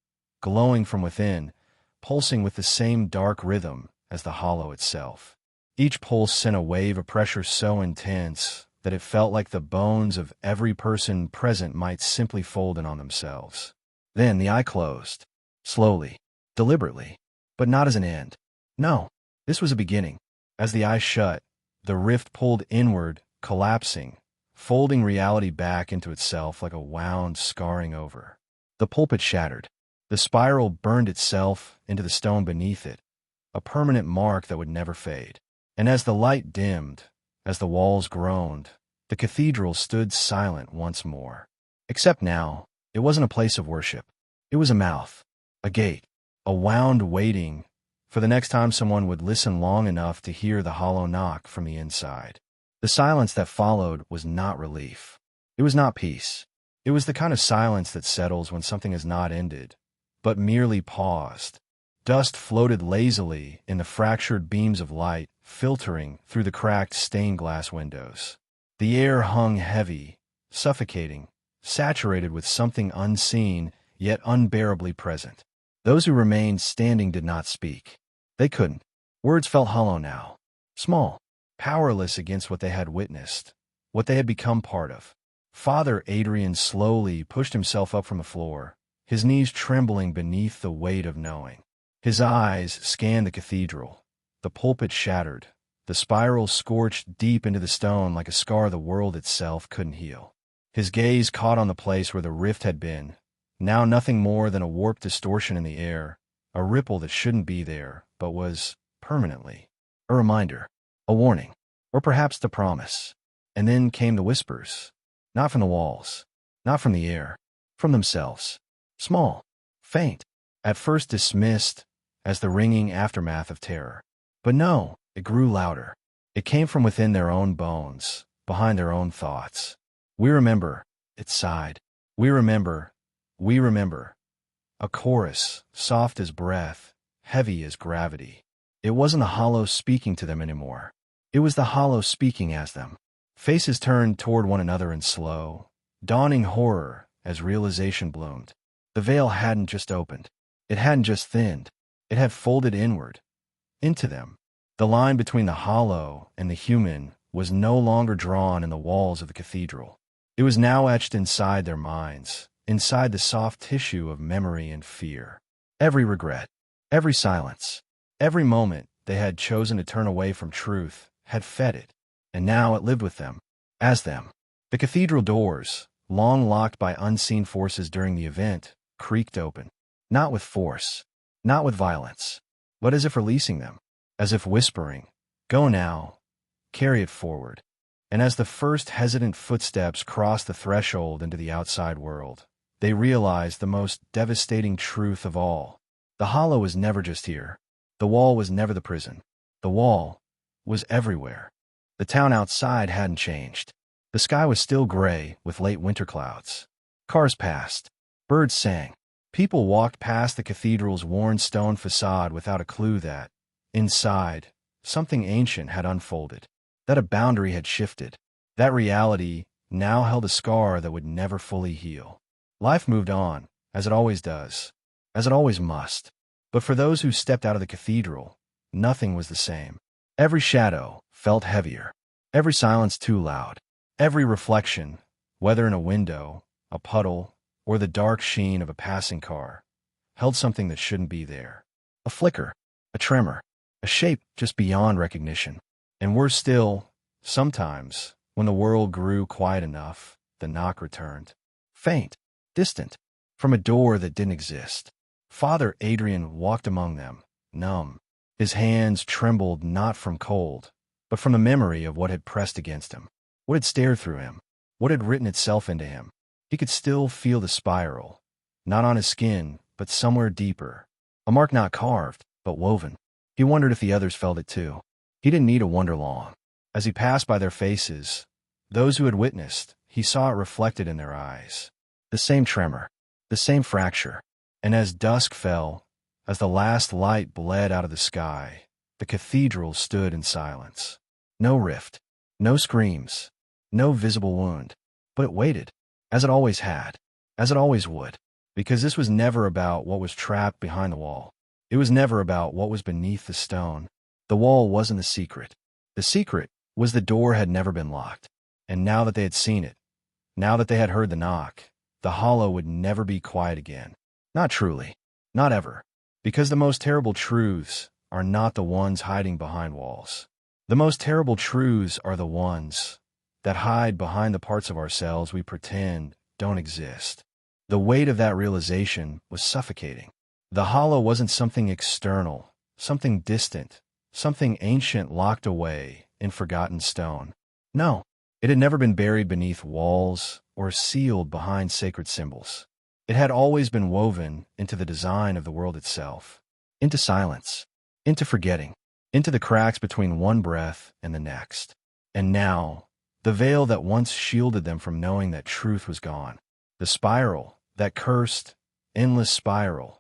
glowing from within, pulsing with the same dark rhythm as the hollow itself. Each pulse sent a wave of pressure so intense that it felt like the bones of every person present might simply fold in on themselves. Then the eye closed, slowly, deliberately, but not as an end. No, this was a beginning. As the eye shut, the rift pulled inward, collapsing, folding reality back into itself like a wound scarring over. The pulpit shattered. The spiral burned itself into the stone beneath it, a permanent mark that would never fade. And as the light dimmed, as the walls groaned, the cathedral stood silent once more. Except now, it wasn't a place of worship. It was a mouth, a gate, a wound waiting for the next time someone would listen long enough to hear the hollow knock from the inside. The silence that followed was not relief. It was not peace. It was the kind of silence that settles when something has not ended, but merely paused. Dust floated lazily in the fractured beams of light, filtering through the cracked stained glass windows. The air hung heavy, suffocating, saturated with something unseen yet unbearably present. Those who remained standing did not speak. They couldn't. Words felt hollow now, small, powerless against what they had witnessed, what they had become part of. Father Adrian slowly pushed himself up from the floor, his knees trembling beneath the weight of knowing. His eyes scanned the cathedral, the pulpit shattered, the spiral scorched deep into the stone like a scar the world itself couldn't heal. His gaze caught on the place where the rift had been, now nothing more than a warped distortion in the air, a ripple that shouldn't be there, but was, permanently, a reminder, a warning, or perhaps the promise. And then came the whispers, not from the walls, not from the air, from themselves, small, faint, at first dismissed as the ringing aftermath of terror. But no, it grew louder. It came from within their own bones, behind their own thoughts. We remember, it sighed. We remember. A chorus, soft as breath, heavy as gravity. It wasn't the hollow speaking to them anymore. It was the hollow speaking as them. Faces turned toward one another in slow, dawning horror as realization bloomed. The veil hadn't just opened. It hadn't just thinned. It had folded inward, into them. The line between the hollow and the human was no longer drawn in the walls of the cathedral. It was now etched inside their minds, inside the soft tissue of memory and fear. Every regret, every silence, every moment they had chosen to turn away from truth had fed it, and now it lived with them, as them. The cathedral doors, long locked by unseen forces during the event, creaked open, not with force, not with violence, but as if releasing them, as if whispering, "Go now, carry it forward." And as the first hesitant footsteps crossed the threshold into the outside world, they realized the most devastating truth of all. The hollow was never just here. The wall was never the prison. The wall was everywhere. The town outside hadn't changed. The sky was still gray with late winter clouds. Cars passed. Birds sang. People walked past the cathedral's worn stone facade without a clue that, inside, something ancient had unfolded, that a boundary had shifted. That reality now held a scar that would never fully heal. Life moved on, as it always does, as it always must. But for those who stepped out of the cathedral, nothing was the same. Every shadow felt heavier, every silence too loud, every reflection, whether in a window, a puddle, or the dark sheen of a passing car, held something that shouldn't be there. A flicker, a tremor, a shape just beyond recognition. And worse still, sometimes, when the world grew quiet enough, the knock returned. Faint, distant, from a door that didn't exist. Father Adrian walked among them, numb. His hands trembled not from cold, but from the memory of what had pressed against him, what had stared through him, what had written itself into him. He could still feel the spiral, not on his skin, but somewhere deeper. A mark not carved, but woven. He wondered if the others felt it too. He didn't need to wonder long. As he passed by their faces, those who had witnessed, he saw it reflected in their eyes. The same tremor, the same fracture. And as dusk fell, as the last light bled out of the sky, the cathedral stood in silence. No rift, no screams, no visible wound. But it waited, as it always had, as it always would, because this was never about what was trapped behind the wall. It was never about what was beneath the stone. The wall wasn't the secret. The secret was the door had never been locked. And now that they had seen it, now that they had heard the knock, the hollow would never be quiet again. Not truly. Not ever. Because the most terrible truths are not the ones hiding behind walls. The most terrible truths are the ones that hide behind the parts of ourselves we pretend don't exist. The weight of that realization was suffocating. The hollow wasn't something external, something distant, something ancient locked away in forgotten stone. No, it had never been buried beneath walls or sealed behind sacred symbols. It had always been woven into the design of the world itself, into silence, into forgetting, into the cracks between one breath and the next. And now, the veil that once shielded them from knowing that truth was gone, the spiral, that cursed, endless spiral,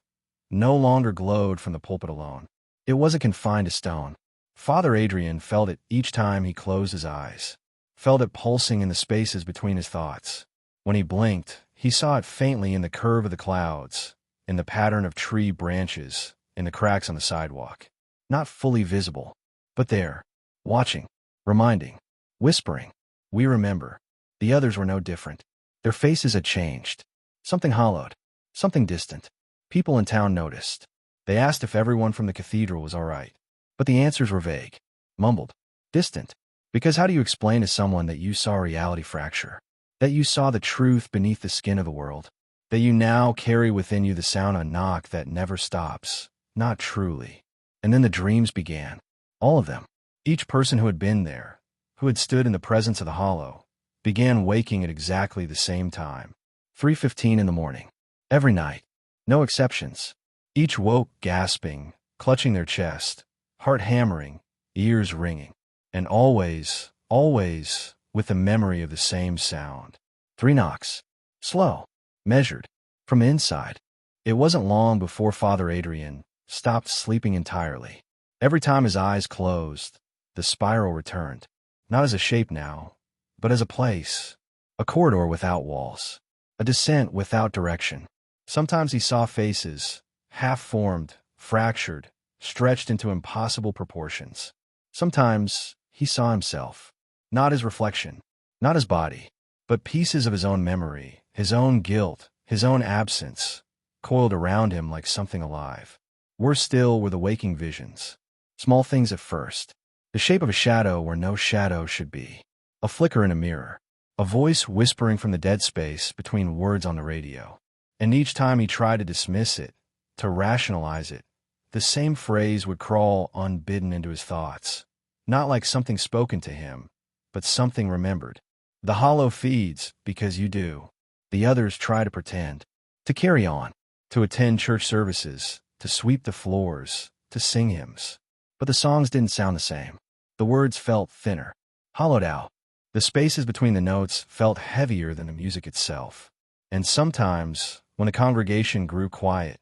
no longer glowed from the pulpit alone. It wasn't confined to stone. Father Adrian felt it each time he closed his eyes, felt it pulsing in the spaces between his thoughts. When he blinked, he saw it faintly in the curve of the clouds, in the pattern of tree branches, in the cracks on the sidewalk. Not fully visible, but there, watching, reminding, whispering. We remember. The others were no different. Their faces had changed. Something hollowed, something distant. People in town noticed. They asked if everyone from the cathedral was all right. But the answers were vague, mumbled, distant. Because how do you explain to someone that you saw a reality fracture? That you saw the truth beneath the skin of the world? That you now carry within you the sound of a knock that never stops? Not truly. And then the dreams began. All of them. Each person who had been there, who had stood in the presence of the hollow, began waking at exactly the same time. 3:15 in the morning. Every night. No exceptions. Each woke gasping, clutching their chest, heart hammering, ears ringing. And always, always, with the memory of the same sound. 3 knocks. Slow. Measured. From inside. It wasn't long before Father Adrian stopped sleeping entirely. Every time his eyes closed, the spiral returned. Not as a shape now, but as a place. A corridor without walls. A descent without direction. Sometimes he saw faces, half-formed, fractured, stretched into impossible proportions. Sometimes he saw himself, not his reflection, not his body, but pieces of his own memory, his own guilt, his own absence, coiled around him like something alive. Worse still were the waking visions. Small things at first. The shape of a shadow where no shadow should be. A flicker in a mirror. A voice whispering from the dead space between words on the radio. And each time he tried to dismiss it, to rationalize it, the same phrase would crawl unbidden into his thoughts. Not like something spoken to him, but something remembered. The hollow feeds because you do. The others try to pretend. To carry on. To attend church services. To sweep the floors. To sing hymns. But the songs didn't sound the same. The words felt thinner. Hollowed out. The spaces between the notes felt heavier than the music itself. And sometimes, when the congregation grew quiet,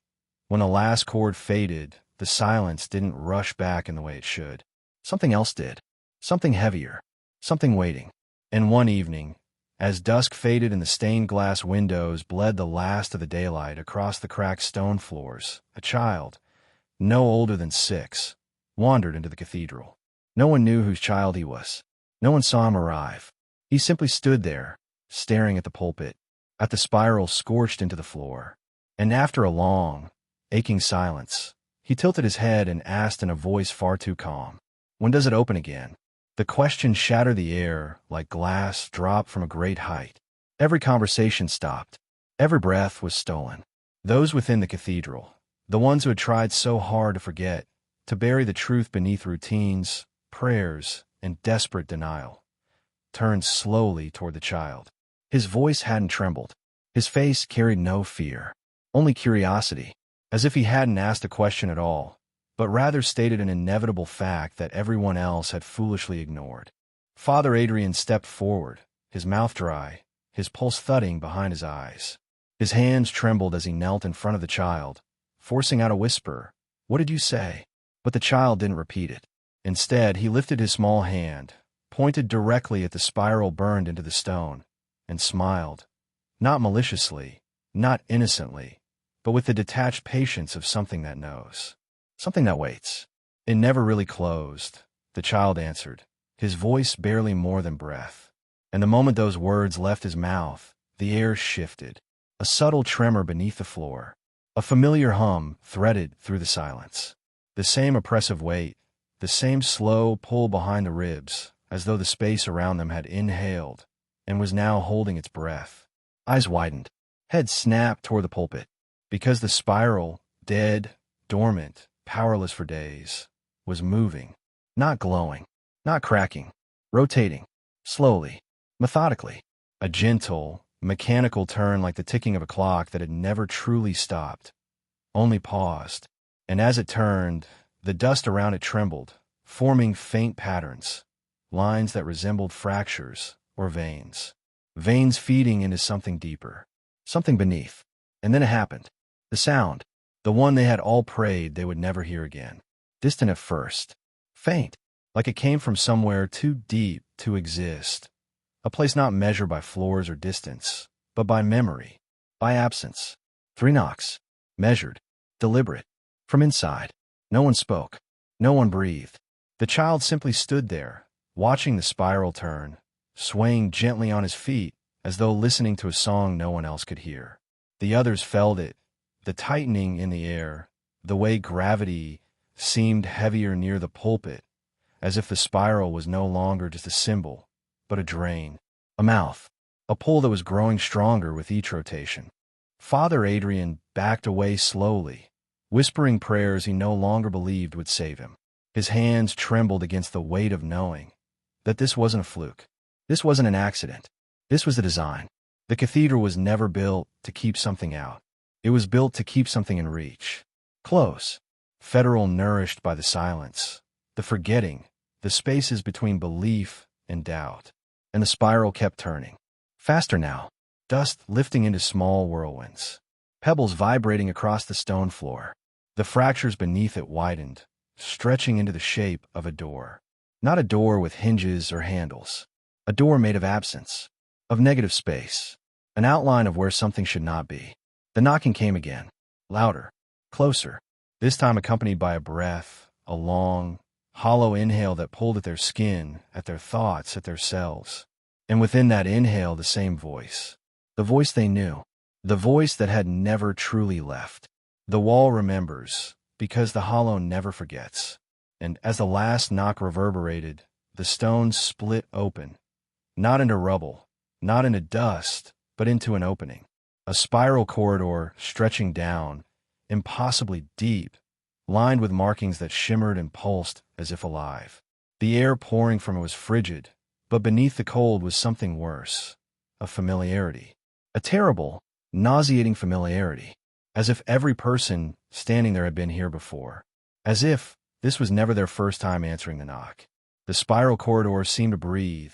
when the last chord faded, the silence didn't rush back in the way it should. Something else did. Something heavier. Something waiting. And one evening, as dusk faded and the stained glass windows bled the last of the daylight across the cracked stone floors, a child, no older than 6, wandered into the cathedral. No one knew whose child he was. No one saw him arrive. He simply stood there, staring at the pulpit, at the spiral scorched into the floor. And after a long, aching silence, he tilted his head and asked in a voice far too calm, "When does it open again?" The question shattered the air like glass dropped from a great height. Every conversation stopped. Every breath was stolen. Those within the cathedral, the ones who had tried so hard to forget, to bury the truth beneath routines, prayers, and desperate denial, turned slowly toward the child. His voice hadn't trembled. His face carried no fear, only curiosity, as if he hadn't asked a question at all, but rather stated an inevitable fact that everyone else had foolishly ignored. Father Adrian stepped forward, his mouth dry, his pulse thudding behind his eyes. His hands trembled as he knelt in front of the child, forcing out a whisper, "What did you say?" But the child didn't repeat it. Instead, he lifted his small hand, pointed directly at the spiral burned into the stone, and smiled, not maliciously, not innocently, but with the detached patience of something that knows. Something that waits. "It never really closed," the child answered, his voice barely more than breath. And the moment those words left his mouth, the air shifted, a subtle tremor beneath the floor. A familiar hum threaded through the silence. The same oppressive weight, the same slow pull behind the ribs, as though the space around them had inhaled and was now holding its breath. Eyes widened, head snapped toward the pulpit, because the spiral, dead, dormant, powerless for days, was moving, not glowing, not cracking, rotating, slowly, methodically, a gentle, mechanical turn like the ticking of a clock that had never truly stopped, only paused. And as it turned, the dust around it trembled, forming faint patterns, lines that resembled fractures or veins. Veins feeding into something deeper, something beneath. And then it happened. The sound, the one they had all prayed they would never hear again. Distant at first, faint, like it came from somewhere too deep to exist. A place not measured by floors or distance, but by memory, by absence. 3 knocks, measured, deliberate. From inside, no one spoke, no one breathed. The child simply stood there, watching the spiral turn, swaying gently on his feet as though listening to a song no one else could hear. The others felt it, the tightening in the air, the way gravity seemed heavier near the pulpit, as if the spiral was no longer just a symbol, but a drain, a mouth, a pull that was growing stronger with each rotation. Father Adrian backed away slowly, whispering prayers he no longer believed would save him. His hands trembled against the weight of knowing that this wasn't a fluke. This wasn't an accident. This was the design. The cathedral was never built to keep something out. It was built to keep something in reach. Close. Federal, nourished by the silence, the forgetting, the spaces between belief and doubt. And the spiral kept turning. Faster now. Dust lifting into small whirlwinds. Pebbles vibrating across the stone floor. The fractures beneath it widened, stretching into the shape of a door. Not a door with hinges or handles. A door made of absence, of negative space, an outline of where something should not be. The knocking came again, louder, Closer. This time accompanied by a breath, a long, hollow inhale that pulled at their skin, at their thoughts, at their selves. And within that inhale, the same voice. The voice they knew. The voice that had never truly left. The wall remembers, because the hollow never forgets. And as the last knock reverberated, the stones split open. Not into rubble, not into dust, but into an opening. A spiral corridor stretching down, impossibly deep, lined with markings that shimmered and pulsed as if alive. The air pouring from it was frigid, but beneath the cold was something worse. A familiarity. A terrible, nauseating familiarity. As if every person standing there had been here before. As if this was never their first time answering the knock. The spiral corridor seemed to breathe,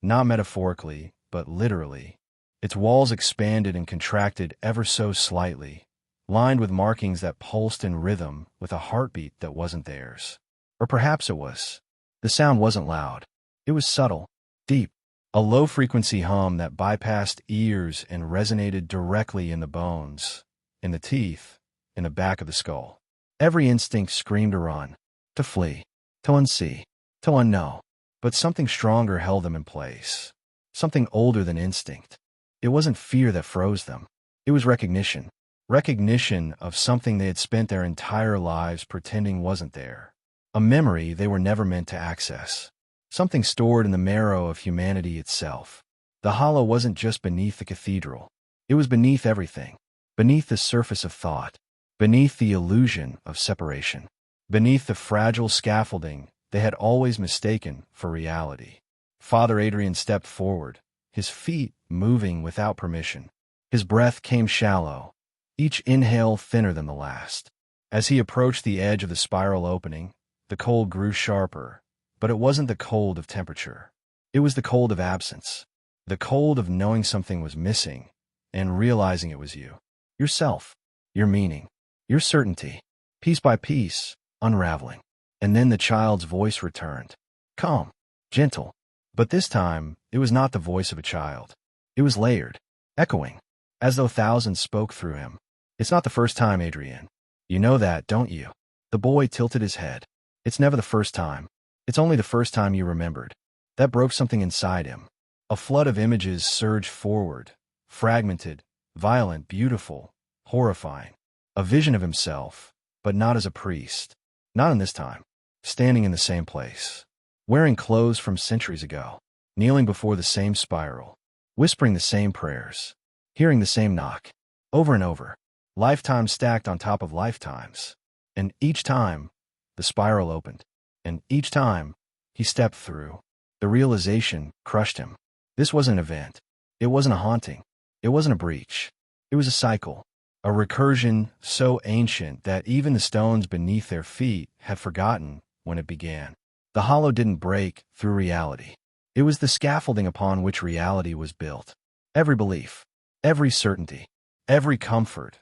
not metaphorically, but literally. Its walls expanded and contracted ever so slightly, lined with markings that pulsed in rhythm with a heartbeat that wasn't theirs. Or perhaps it was. The sound wasn't loud. It was subtle, deep, a low-frequency hum that bypassed ears and resonated directly in the bones, in the teeth, in the back of the skull. Every instinct screamed to run, to flee, to unsee, to unknow. But something stronger held them in place. Something older than instinct. It wasn't fear that froze them. It was recognition. Recognition of something they had spent their entire lives pretending wasn't there. A memory they were never meant to access. Something stored in the marrow of humanity itself. The hollow wasn't just beneath the cathedral. It was beneath everything. Beneath the surface of thought. Beneath the illusion of separation. Beneath the fragile scaffolding they had always mistaken for reality. Father Adrian stepped forward, his feet moving without permission. His breath came shallow, each inhale thinner than the last. As he approached the edge of the spiral opening, the cold grew sharper, but it wasn't the cold of temperature. It was the cold of absence, the cold of knowing something was missing and realizing it was you. Yourself, your meaning, your certainty, piece by piece, unraveling. And then the child's voice returned, calm, gentle. But this time, it was not the voice of a child. It was layered, echoing, as though thousands spoke through him. It's not the first time, Adrian. You know that, don't you? The boy tilted his head. It's never the first time. It's only the first time you remembered. That broke something inside him. A flood of images surged forward, fragmented, violent, beautiful, horrifying. A vision of himself, but not as a priest. Not in this time. Standing in the same place. Wearing clothes from centuries ago. Kneeling before the same spiral. Whispering the same prayers. Hearing the same knock. Over and over. Lifetimes stacked on top of lifetimes. And each time, the spiral opened. And each time, he stepped through. The realization crushed him. This wasn't an event. It wasn't a haunting. It wasn't a breach. It was a cycle. A recursion so ancient that even the stones beneath their feet had forgotten when it began. The hollow didn't break through reality. It was the scaffolding upon which reality was built. Every belief, every certainty, every comfort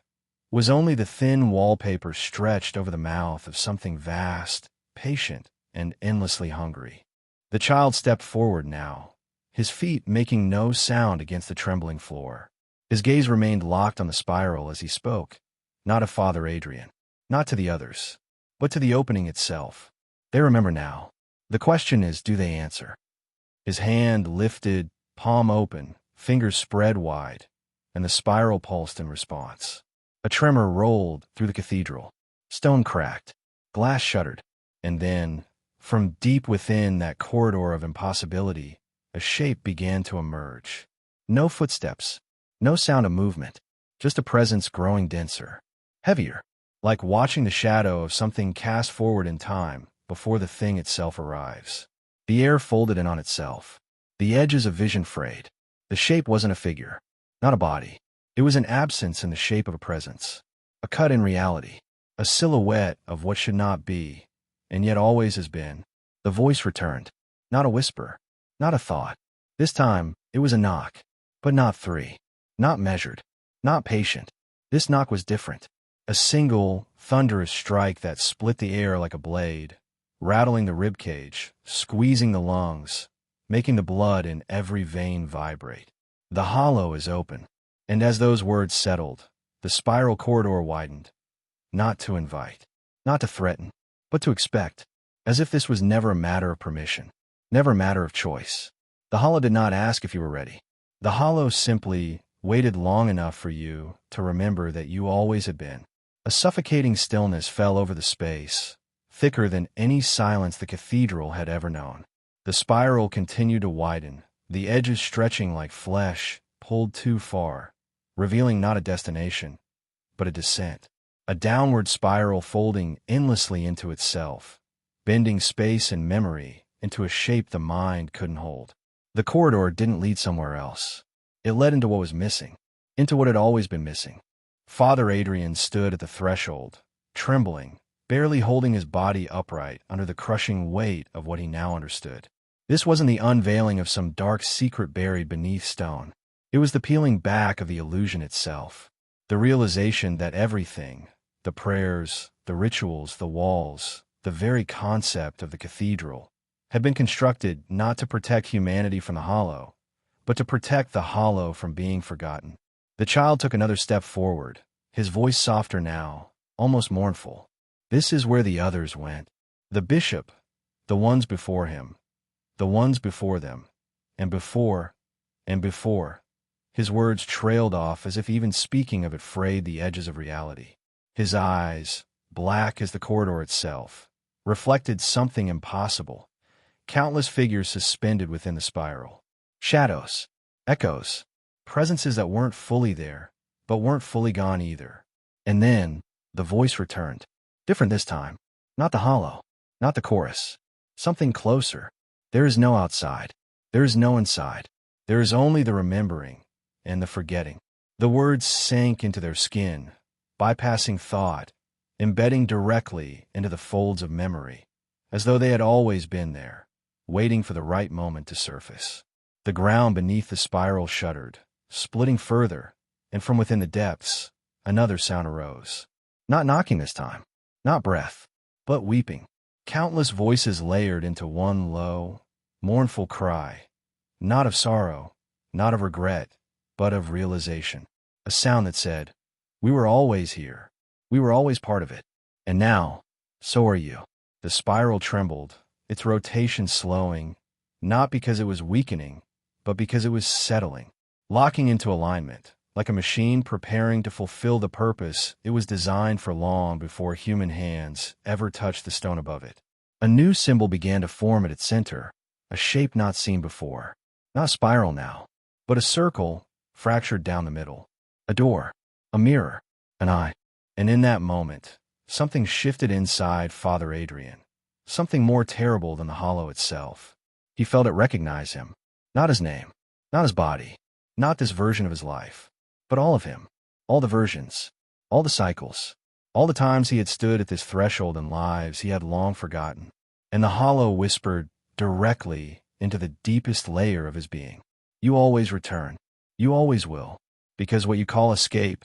was only the thin wallpaper stretched over the mouth of something vast, patient, and endlessly hungry. The child stepped forward now, his feet making no sound against the trembling floor. His gaze remained locked on the spiral as he spoke, not of Father Adrian, not to the others, but to the opening itself. They remember now. The question is, do they answer? His hand lifted, palm open, fingers spread wide, and the spiral pulsed in response. A tremor rolled through the cathedral. Stone cracked, glass shuddered, and then, from deep within that corridor of impossibility, a shape began to emerge. No footsteps. No sound of movement, just a presence growing denser, heavier, like watching the shadow of something cast forward in time before the thing itself arrives. The air folded in on itself, the edges of vision frayed. The shape wasn't a figure, not a body. It was an absence in the shape of a presence, a cut in reality, a silhouette of what should not be, and yet always has been. The voice returned, not a whisper, not a thought. This time, it was a knock, but not three. Not measured, not patient. This knock was different. A single, thunderous strike that split the air like a blade, rattling the ribcage, squeezing the lungs, making the blood in every vein vibrate. The hollow is open. And as those words settled, the spiral corridor widened. not to invite, not to threaten, but to expect, as if this was never a matter of permission, never a matter of choice. The hollow did not ask if you were ready. The hollow simply waited long enough for you to remember that you always had been. A suffocating stillness fell over the space, thicker than any silence the cathedral had ever known. The spiral continued to widen, the edges stretching like flesh pulled too far, revealing not a destination, but a descent. A downward spiral folding endlessly into itself, bending space and memory into a shape the mind couldn't hold. The corridor didn't lead somewhere else. It led into what was missing, into what had always been missing. Father Adrian stood at the threshold, trembling, barely holding his body upright under the crushing weight of what he now understood. This wasn't the unveiling of some dark secret buried beneath stone. It was the peeling back of the illusion itself, the realization that everything, the prayers, the rituals, the walls, the very concept of the cathedral, had been constructed not to protect humanity from the hollow, but to protect the hollow from being forgotten. The child took another step forward, his voice softer now, almost mournful. This is where the others went. The bishop, the ones before him, the ones before them, and before, and before. His words trailed off as if even speaking of it frayed the edges of reality. His eyes, black as the corridor itself, reflected something impossible. Countless figures suspended within the spiral. Shadows, echoes, presences that weren't fully there, but weren't fully gone either. And then, the voice returned. Different this time. Not the hollow, not the chorus. Something closer. There is no outside. There is no inside. There is only the remembering and the forgetting. The words sank into their skin, bypassing thought, embedding directly into the folds of memory, as though they had always been there, waiting for the right moment to surface. The ground beneath the spiral shuddered, splitting further, and from within the depths, another sound arose. Not knocking this time, not breath, but weeping. Countless voices layered into one low, mournful cry, not of sorrow, not of regret, but of realization. A sound that said, "We were always here. We were always part of it. And now, so are you." The spiral trembled, its rotation slowing, not because it was weakening, but because it was settling, locking into alignment, like a machine preparing to fulfill the purpose it was designed for long before human hands ever touched the stone above it. A new symbol began to form at its center, a shape not seen before. Not a spiral now, but a circle fractured down the middle. A door, a mirror, an eye. And in that moment, something shifted inside Father Adrian, something more terrible than the hollow itself. He felt it recognize him, not his name, not his body, not this version of his life, but all of him, all the versions, all the cycles, all the times he had stood at this threshold in lives he had long forgotten. And the hollow whispered directly into the deepest layer of his being. You always return. You always will. Because what you call escape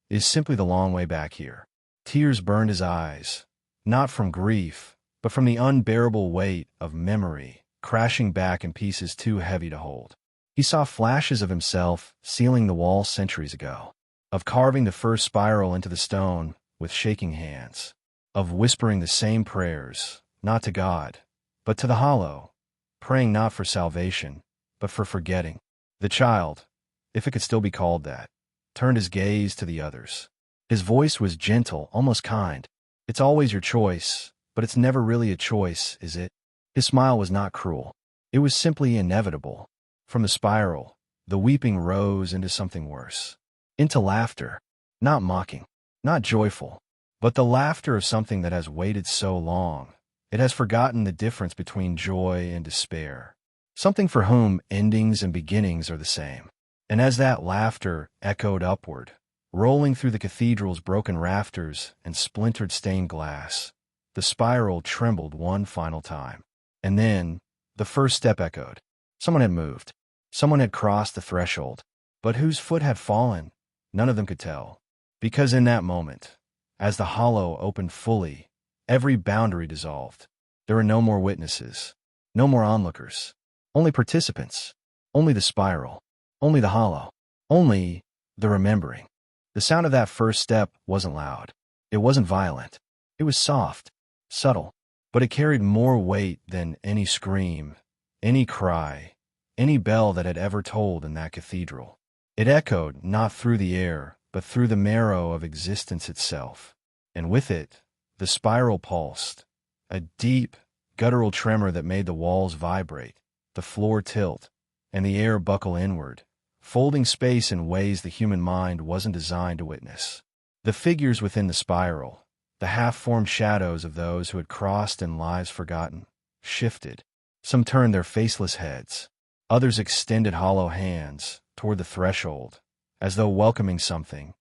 is simply the long way back here. Tears burned his eyes, not from grief, but from the unbearable weight of memory crashing back in pieces too heavy to hold. He saw flashes of himself sealing the wall centuries ago, of carving the first spiral into the stone with shaking hands, of whispering the same prayers, not to God, but to the hollow, praying not for salvation, but for forgetting. The child, if it could still be called that, turned his gaze to the others. His voice was gentle, almost kind. It's always your choice, but it's never really a choice, is it? His smile was not cruel. It was simply inevitable. From the spiral, the weeping rose into something worse. Into laughter. Not mocking, not joyful, but the laughter of something that has waited so long. It has forgotten the difference between joy and despair. Something for whom endings and beginnings are the same. And as that laughter echoed upward, rolling through the cathedral's broken rafters and splintered stained glass, the spiral trembled one final time. And then, the first step echoed. Someone had moved. Someone had crossed the threshold. But whose foot had fallen? None of them could tell. Because in that moment, as the hollow opened fully, every boundary dissolved. There were no more witnesses, no more onlookers, only participants, only the spiral, only the hollow, only the remembering. The sound of that first step wasn't loud. It wasn't violent. It was soft, subtle, but it carried more weight than any scream, any cry, any bell that had ever tolled in that cathedral. It echoed not through the air, but through the marrow of existence itself. And with it, the spiral pulsed, a deep, guttural tremor that made the walls vibrate, the floor tilt, and the air buckle inward, folding space in ways the human mind wasn't designed to witness. The figures within the spiral, the half-formed shadows of those who had crossed in lives forgotten, shifted. Some turned their faceless heads. Others extended hollow hands toward the threshold, as though welcoming something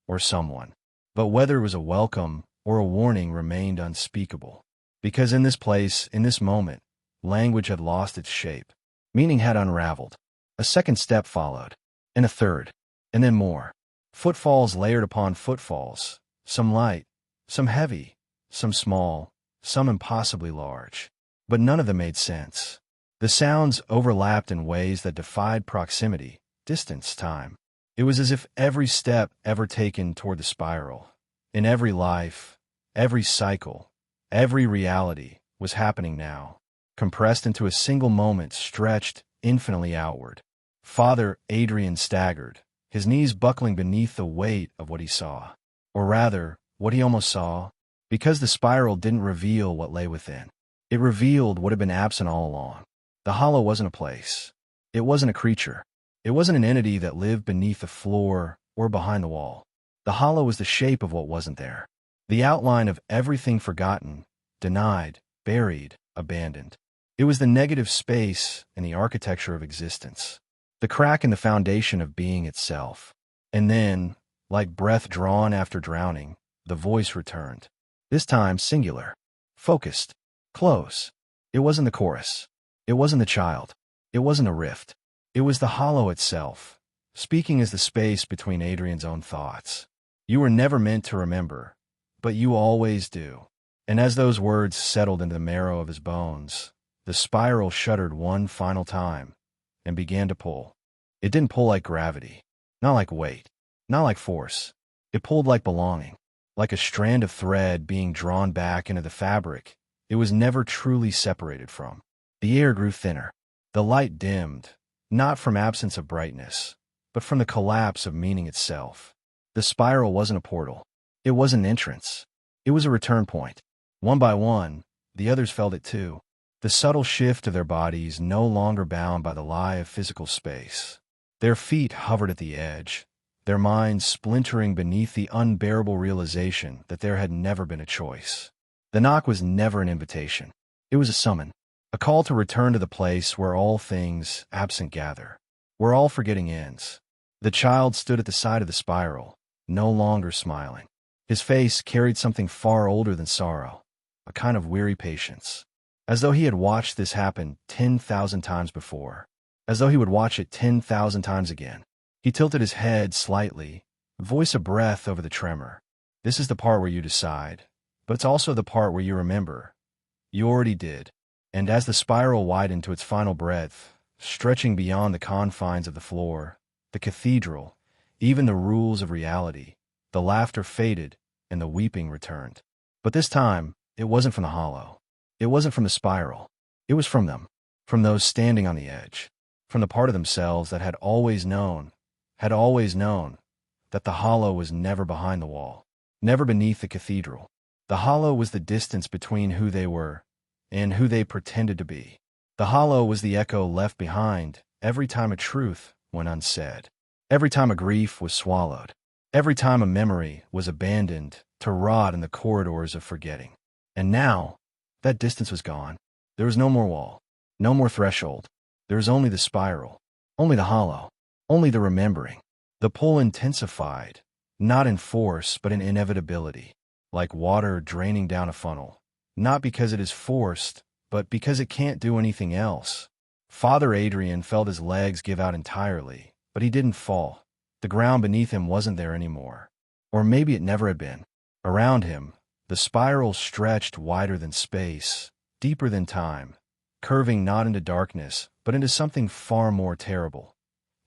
or someone. But whether it was a welcome or a warning remained unspeakable. Because in this place, in this moment, language had lost its shape. Meaning had unraveled. A second step followed, and a third, and then more. Footfalls layered upon footfalls, some light, some heavy, some small, some impossibly large. But none of them made sense. The sounds overlapped in ways that defied proximity, distance, time. It was as if every step ever taken toward the spiral, in every life, every cycle, every reality, was happening now, compressed into a single moment stretched infinitely outward. Father Adrian staggered, his knees buckling beneath the weight of what he saw. Or rather, what he almost saw, because the spiral didn't reveal what lay within. It revealed what had been absent all along. The hollow wasn't a place. It wasn't a creature. It wasn't an entity that lived beneath the floor or behind the wall. The hollow was the shape of what wasn't there. The outline of everything forgotten, denied, buried, abandoned. It was the negative space in the architecture of existence, the crack in the foundation of being itself. And then, like breath drawn after drowning, the voice returned. This time singular, focused, close. It wasn't the chorus. It wasn't the child. It wasn't a rift. It was the hollow itself, speaking as the space between Adrian's own thoughts. You were never meant to remember, but you always do. And as those words settled into the marrow of his bones, the spiral shuddered one final time and began to pull. It didn't pull like gravity, not like weight, not like force. It pulled like belonging, like a strand of thread being drawn back into the fabric it was never truly separated from. The air grew thinner. The light dimmed, not from absence of brightness, but from the collapse of meaning itself. The spiral wasn't a portal. It wasn't an entrance. It was a return point. One by one, the others felt it too. The subtle shift of their bodies no longer bound by the lie of physical space. Their feet hovered at the edge, their minds splintering beneath the unbearable realization that there had never been a choice. The knock was never an invitation. It was a summon, a call to return to the place where all things absent gather, where all forgetting ends. The child stood at the side of the spiral, no longer smiling. His face carried something far older than sorrow, a kind of weary patience, as though he had watched this happen 10,000 times before, as though he would watch it 10,000 times again. He tilted his head slightly, voice a breath over the tremor. This is the part where you decide, but it's also the part where you remember. You already did. And as the spiral widened to its final breadth, stretching beyond the confines of the floor, the cathedral, even the rules of reality, the laughter faded and the weeping returned. But this time, it wasn't from the hollow. It wasn't from the spiral. It was from them, from those standing on the edge, from the part of themselves that had always known that the hollow was never behind the wall, never beneath the cathedral. The hollow was the distance between who they were and who they pretended to be. The hollow was the echo left behind every time a truth went unsaid, every time a grief was swallowed, every time a memory was abandoned to rot in the corridors of forgetting. And now, that distance was gone. There was no more wall, no more threshold. There was only the spiral, only the hollow, only the remembering. The pull intensified, not in force but in inevitability, like water draining down a funnel, not because it is forced, but because it can't do anything else. Father Adrian felt his legs give out entirely, but he didn't fall. The ground beneath him wasn't there anymore. Or maybe it never had been. Around him, the spiral stretched wider than space, deeper than time, curving not into darkness, but into something far more terrible: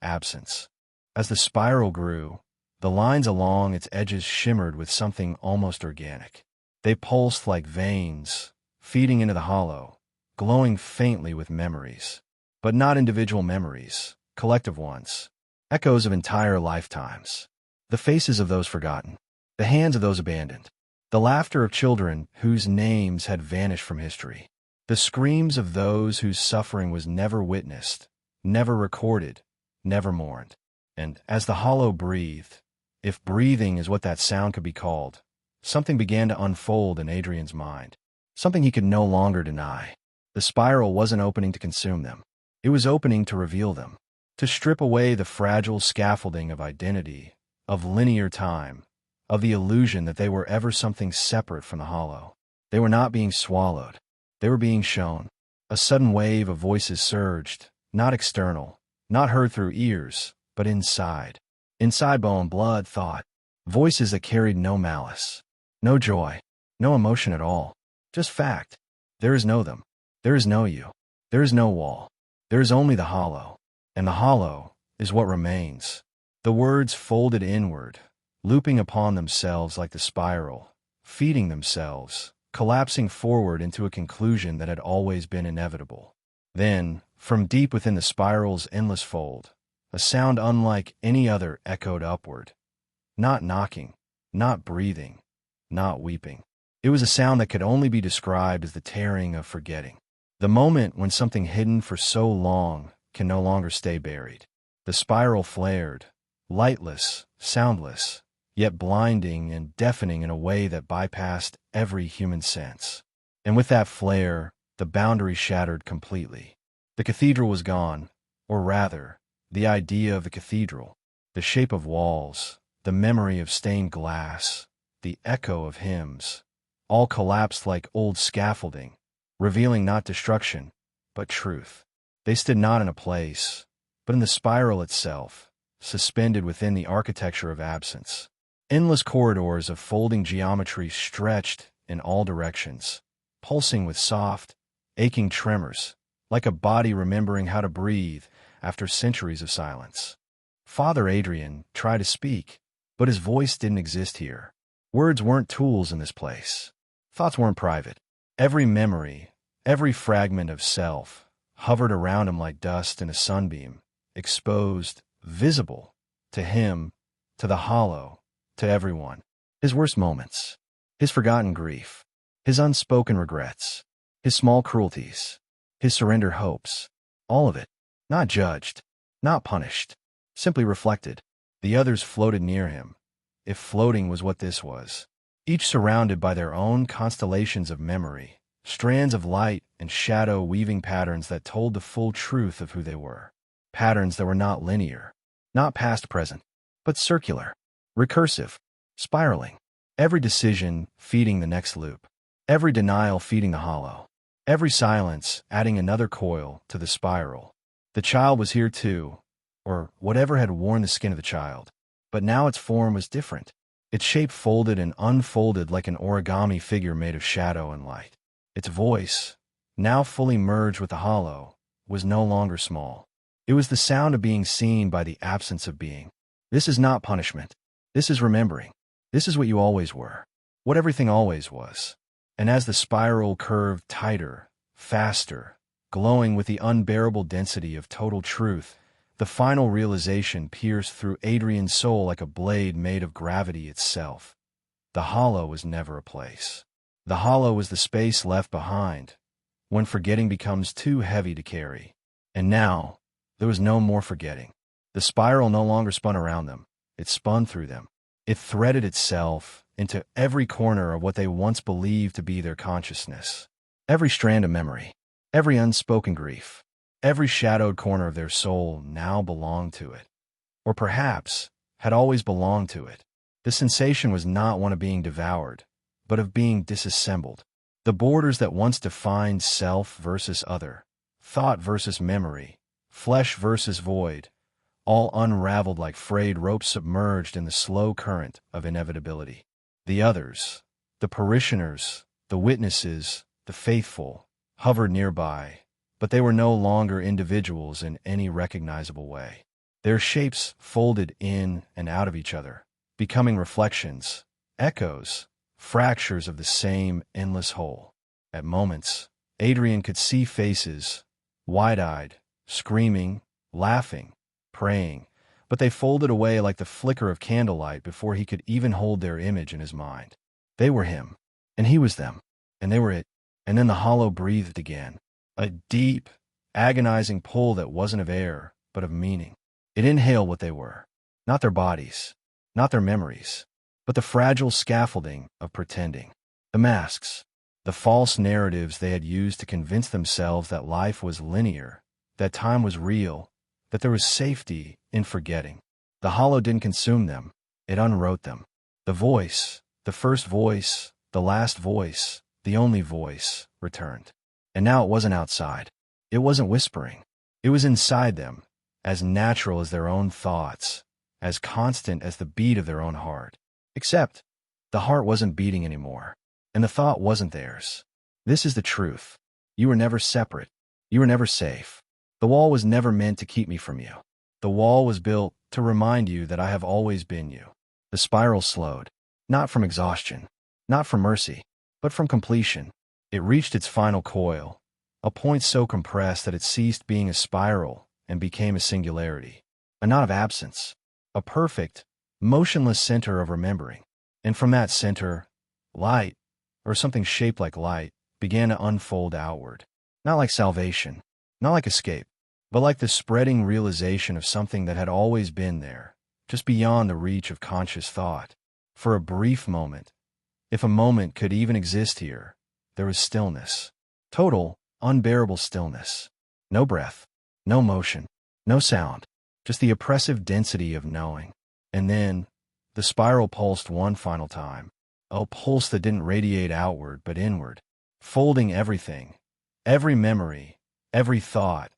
absence. As the spiral grew, The lines along its edges shimmered with something almost organic. They pulsed like veins, feeding into the hollow, glowing faintly with memories. But not individual memories, collective ones, echoes of entire lifetimes. The faces of those forgotten, the hands of those abandoned, the laughter of children whose names had vanished from history, the screams of those whose suffering was never witnessed, never recorded, never mourned. And as the hollow breathed, if breathing is what that sound could be called, something began to unfold in Adrian's mind, something he could no longer deny. The spiral wasn't opening to consume them. It was opening to reveal them, to strip away the fragile scaffolding of identity, of linear time, of the illusion that they were ever something separate from the hollow. They were not being swallowed. They were being shown. A sudden wave of voices surged, not external, not heard through ears, but inside. Inside bone, blood, thought. Voices that carried no malice, no joy, no emotion at all. Just fact. There is no them. There is no you. There is no wall. There is only the hollow. And the hollow is what remains. The words folded inward, looping upon themselves like the spiral, feeding themselves, collapsing forward into a conclusion that had always been inevitable. Then, from deep within the spiral's endless fold, a sound unlike any other echoed upward. Not knocking, not breathing, not weeping. It was a sound that could only be described as the tearing of forgetting. The moment when something hidden for so long can no longer stay buried. The spiral flared, lightless, soundless, yet blinding and deafening in a way that bypassed every human sense. And with that flare, the boundary shattered completely. The cathedral was gone, or rather, the idea of the cathedral, the shape of walls, the memory of stained glass, the echo of hymns, all collapsed like old scaffolding, revealing not destruction, but truth. They stood not in a place, but in the spiral itself, suspended within the architecture of absence. Endless corridors of folding geometry stretched in all directions, pulsing with soft, aching tremors, like a body remembering how to breathe after centuries of silence. Father Adrian tried to speak, but his voice didn't exist here. Words weren't tools in this place. Thoughts weren't private. Every memory, every fragment of self, hovered around him like dust in a sunbeam, exposed, visible, to him, to the hollow, to everyone. His worst moments, his forgotten grief, his unspoken regrets, his small cruelties, his surrendered hopes, all of it, not judged, not punished, simply reflected. The others floated near him, if floating was what this was, each surrounded by their own constellations of memory, strands of light and shadow weaving patterns that told the full truth of who they were. Patterns that were not linear, not past-present, but circular, recursive, spiraling. Every decision feeding the next loop, every denial feeding the hollow, every silence adding another coil to the spiral. The child was here too, or whatever had worn the skin of the child, but now its form was different. Its shape folded and unfolded like an origami figure made of shadow and light. Its voice, now fully merged with the hollow, was no longer small. It was the sound of being seen by the absence of being. This is not punishment. This is remembering. This is what you always were, what everything always was. And as the spiral curved tighter, faster, glowing with the unbearable density of total truth, the final realization pierced through Adrian's soul like a blade made of gravity itself. The hollow was never a place. The hollow was the space left behind, when forgetting becomes too heavy to carry. And now, there was no more forgetting. The spiral no longer spun around them. It spun through them. It threaded itself into every corner of what they once believed to be their consciousness. Every strand of memory, every unspoken grief, every shadowed corner of their soul now belonged to it. Or perhaps had always belonged to it. The sensation was not one of being devoured, but of being disassembled. The borders that once defined self versus other, thought versus memory, flesh versus void, all unraveled like frayed ropes submerged in the slow current of inevitability. The others, the parishioners, the witnesses, the faithful, hovered nearby, but they were no longer individuals in any recognizable way. Their shapes folded in and out of each other, becoming reflections, echoes, fractures of the same endless whole. At moments, Adrian could see faces, wide-eyed, screaming, laughing, praying, but they folded away like the flicker of candlelight before he could even hold their image in his mind. They were him, and he was them, and they were it. And then the hollow breathed again, a deep, agonizing pull that wasn't of air, but of meaning. It inhaled what they were, not their bodies, not their memories, but the fragile scaffolding of pretending, the masks, the false narratives they had used to convince themselves that life was linear, that time was real, that there was safety in forgetting. The hollow didn't consume them, it unwrote them. The voice, the first voice, the last voice, the only voice, returned. And now it wasn't outside. It wasn't whispering. It was inside them, as natural as their own thoughts, as constant as the beat of their own heart. Except, the heart wasn't beating anymore, and the thought wasn't theirs. This is the truth. You were never separate. You were never safe. The wall was never meant to keep me from you. The wall was built to remind you that I have always been you. The spiral slowed, not from exhaustion, not from mercy, but from completion. It reached its final coil, a point so compressed that it ceased being a spiral and became a singularity, a knot of absence, a perfect, motionless center of remembering. And from that center, light, or something shaped like light, began to unfold outward. Not like salvation, not like escape, but like the spreading realization of something that had always been there, just beyond the reach of conscious thought. For a brief moment, if a moment could even exist here, there was stillness. Total, unbearable stillness. No breath, no motion, no sound, just the oppressive density of knowing. And then, the spiral pulsed one final time, a pulse that didn't radiate outward but inward, folding everything, every memory, every thought,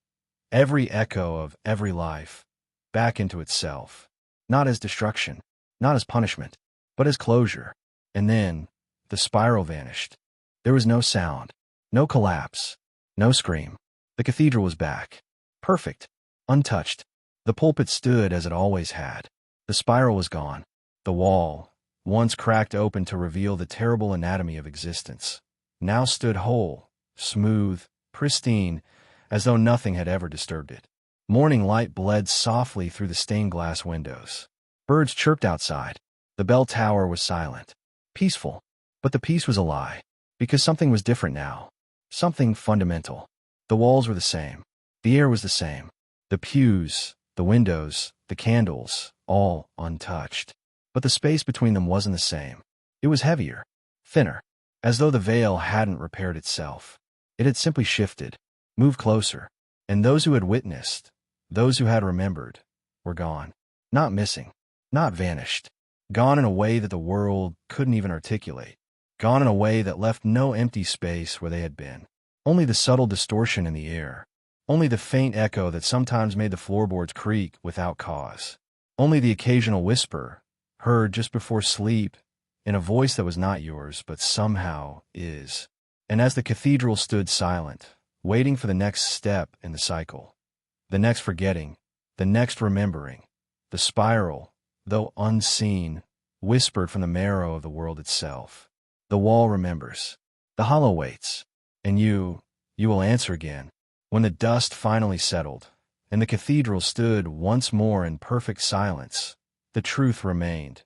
every echo of every life, back into itself, not as destruction, not as punishment, but as closure. And then, the spiral vanished. There was no sound, no collapse, no scream. The cathedral was back, perfect, untouched. The pulpit stood as it always had. The spiral was gone. The wall, once cracked open to reveal the terrible anatomy of existence, now stood whole, smooth, pristine, as though nothing had ever disturbed it. Morning light bled softly through the stained glass windows. Birds chirped outside. The bell tower was silent, peaceful, but the peace was a lie, because something was different now, something fundamental. The walls were the same. The air was the same. The pews, the windows, the candles, all untouched. But the space between them wasn't the same. It was heavier, thinner, as though the veil hadn't repaired itself. It had simply shifted, moved closer, and those who had witnessed, those who had remembered, were gone. Not missing, not vanished. Gone in a way that the world couldn't even articulate. Gone in a way that left no empty space where they had been. Only the subtle distortion in the air. Only the faint echo that sometimes made the floorboards creak without cause. Only the occasional whisper, heard just before sleep, in a voice that was not yours, but somehow is. And as the cathedral stood silent, waiting for the next step in the cycle, the next forgetting, the next remembering, the spiral, though unseen, whispered from the marrow of the world itself. The wall remembers. The hollow waits. And you will answer again. When the dust finally settled, and the cathedral stood once more in perfect silence, the truth remained.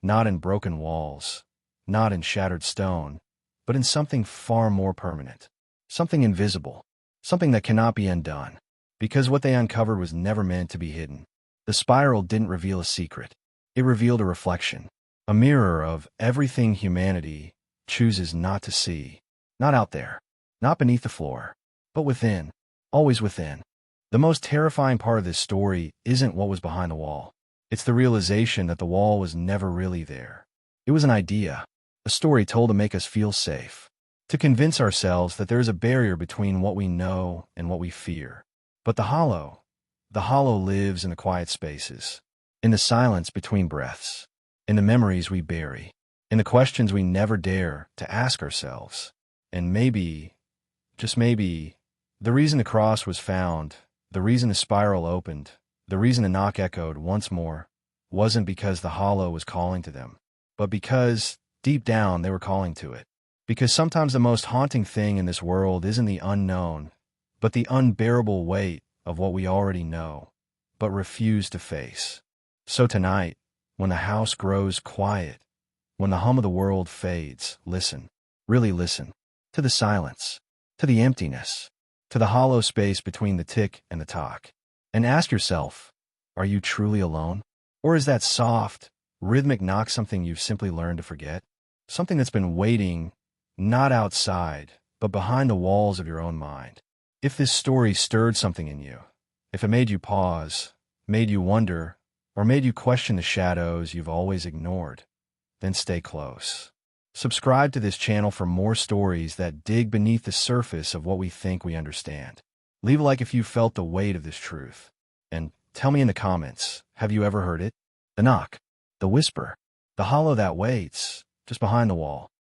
Not in broken walls, not in shattered stone, but in something far more permanent. Something invisible. Something that cannot be undone. Because what they uncovered was never meant to be hidden. The spiral didn't reveal a secret. It revealed a reflection, a mirror of everything humanity chooses not to see. Not out there, not beneath the floor, but within, always within. The most terrifying part of this story isn't what was behind the wall. It's the realization that the wall was never really there. It was an idea, a story told to make us feel safe, to convince ourselves that there is a barrier between what we know and what we fear. But the hollow lives in the quiet spaces, in the silence between breaths, in the memories we bury, in the questions we never dare to ask ourselves. And maybe, just maybe, the reason the cross was found, the reason the spiral opened, the reason the knock echoed once more, wasn't because the hollow was calling to them, but because, deep down, they were calling to it. Because sometimes the most haunting thing in this world isn't the unknown, but the unbearable weight of what we already know, but refuse to face. So tonight, when the house grows quiet, when the hum of the world fades, listen, really listen, to the silence, to the emptiness, to the hollow space between the tick and the tock. And ask yourself, are you truly alone? Or is that soft, rhythmic knock something you've simply learned to forget? Something that's been waiting, not outside, but behind the walls of your own mind. If this story stirred something in you, if it made you pause, made you wonder, or made you question the shadows you've always ignored, then stay close. Subscribe to this channel for more stories that dig beneath the surface of what we think we understand. Leave a like if you felt the weight of this truth. And tell me in the comments, have you ever heard it? The knock, the whisper, the hollow that waits, just behind the wall.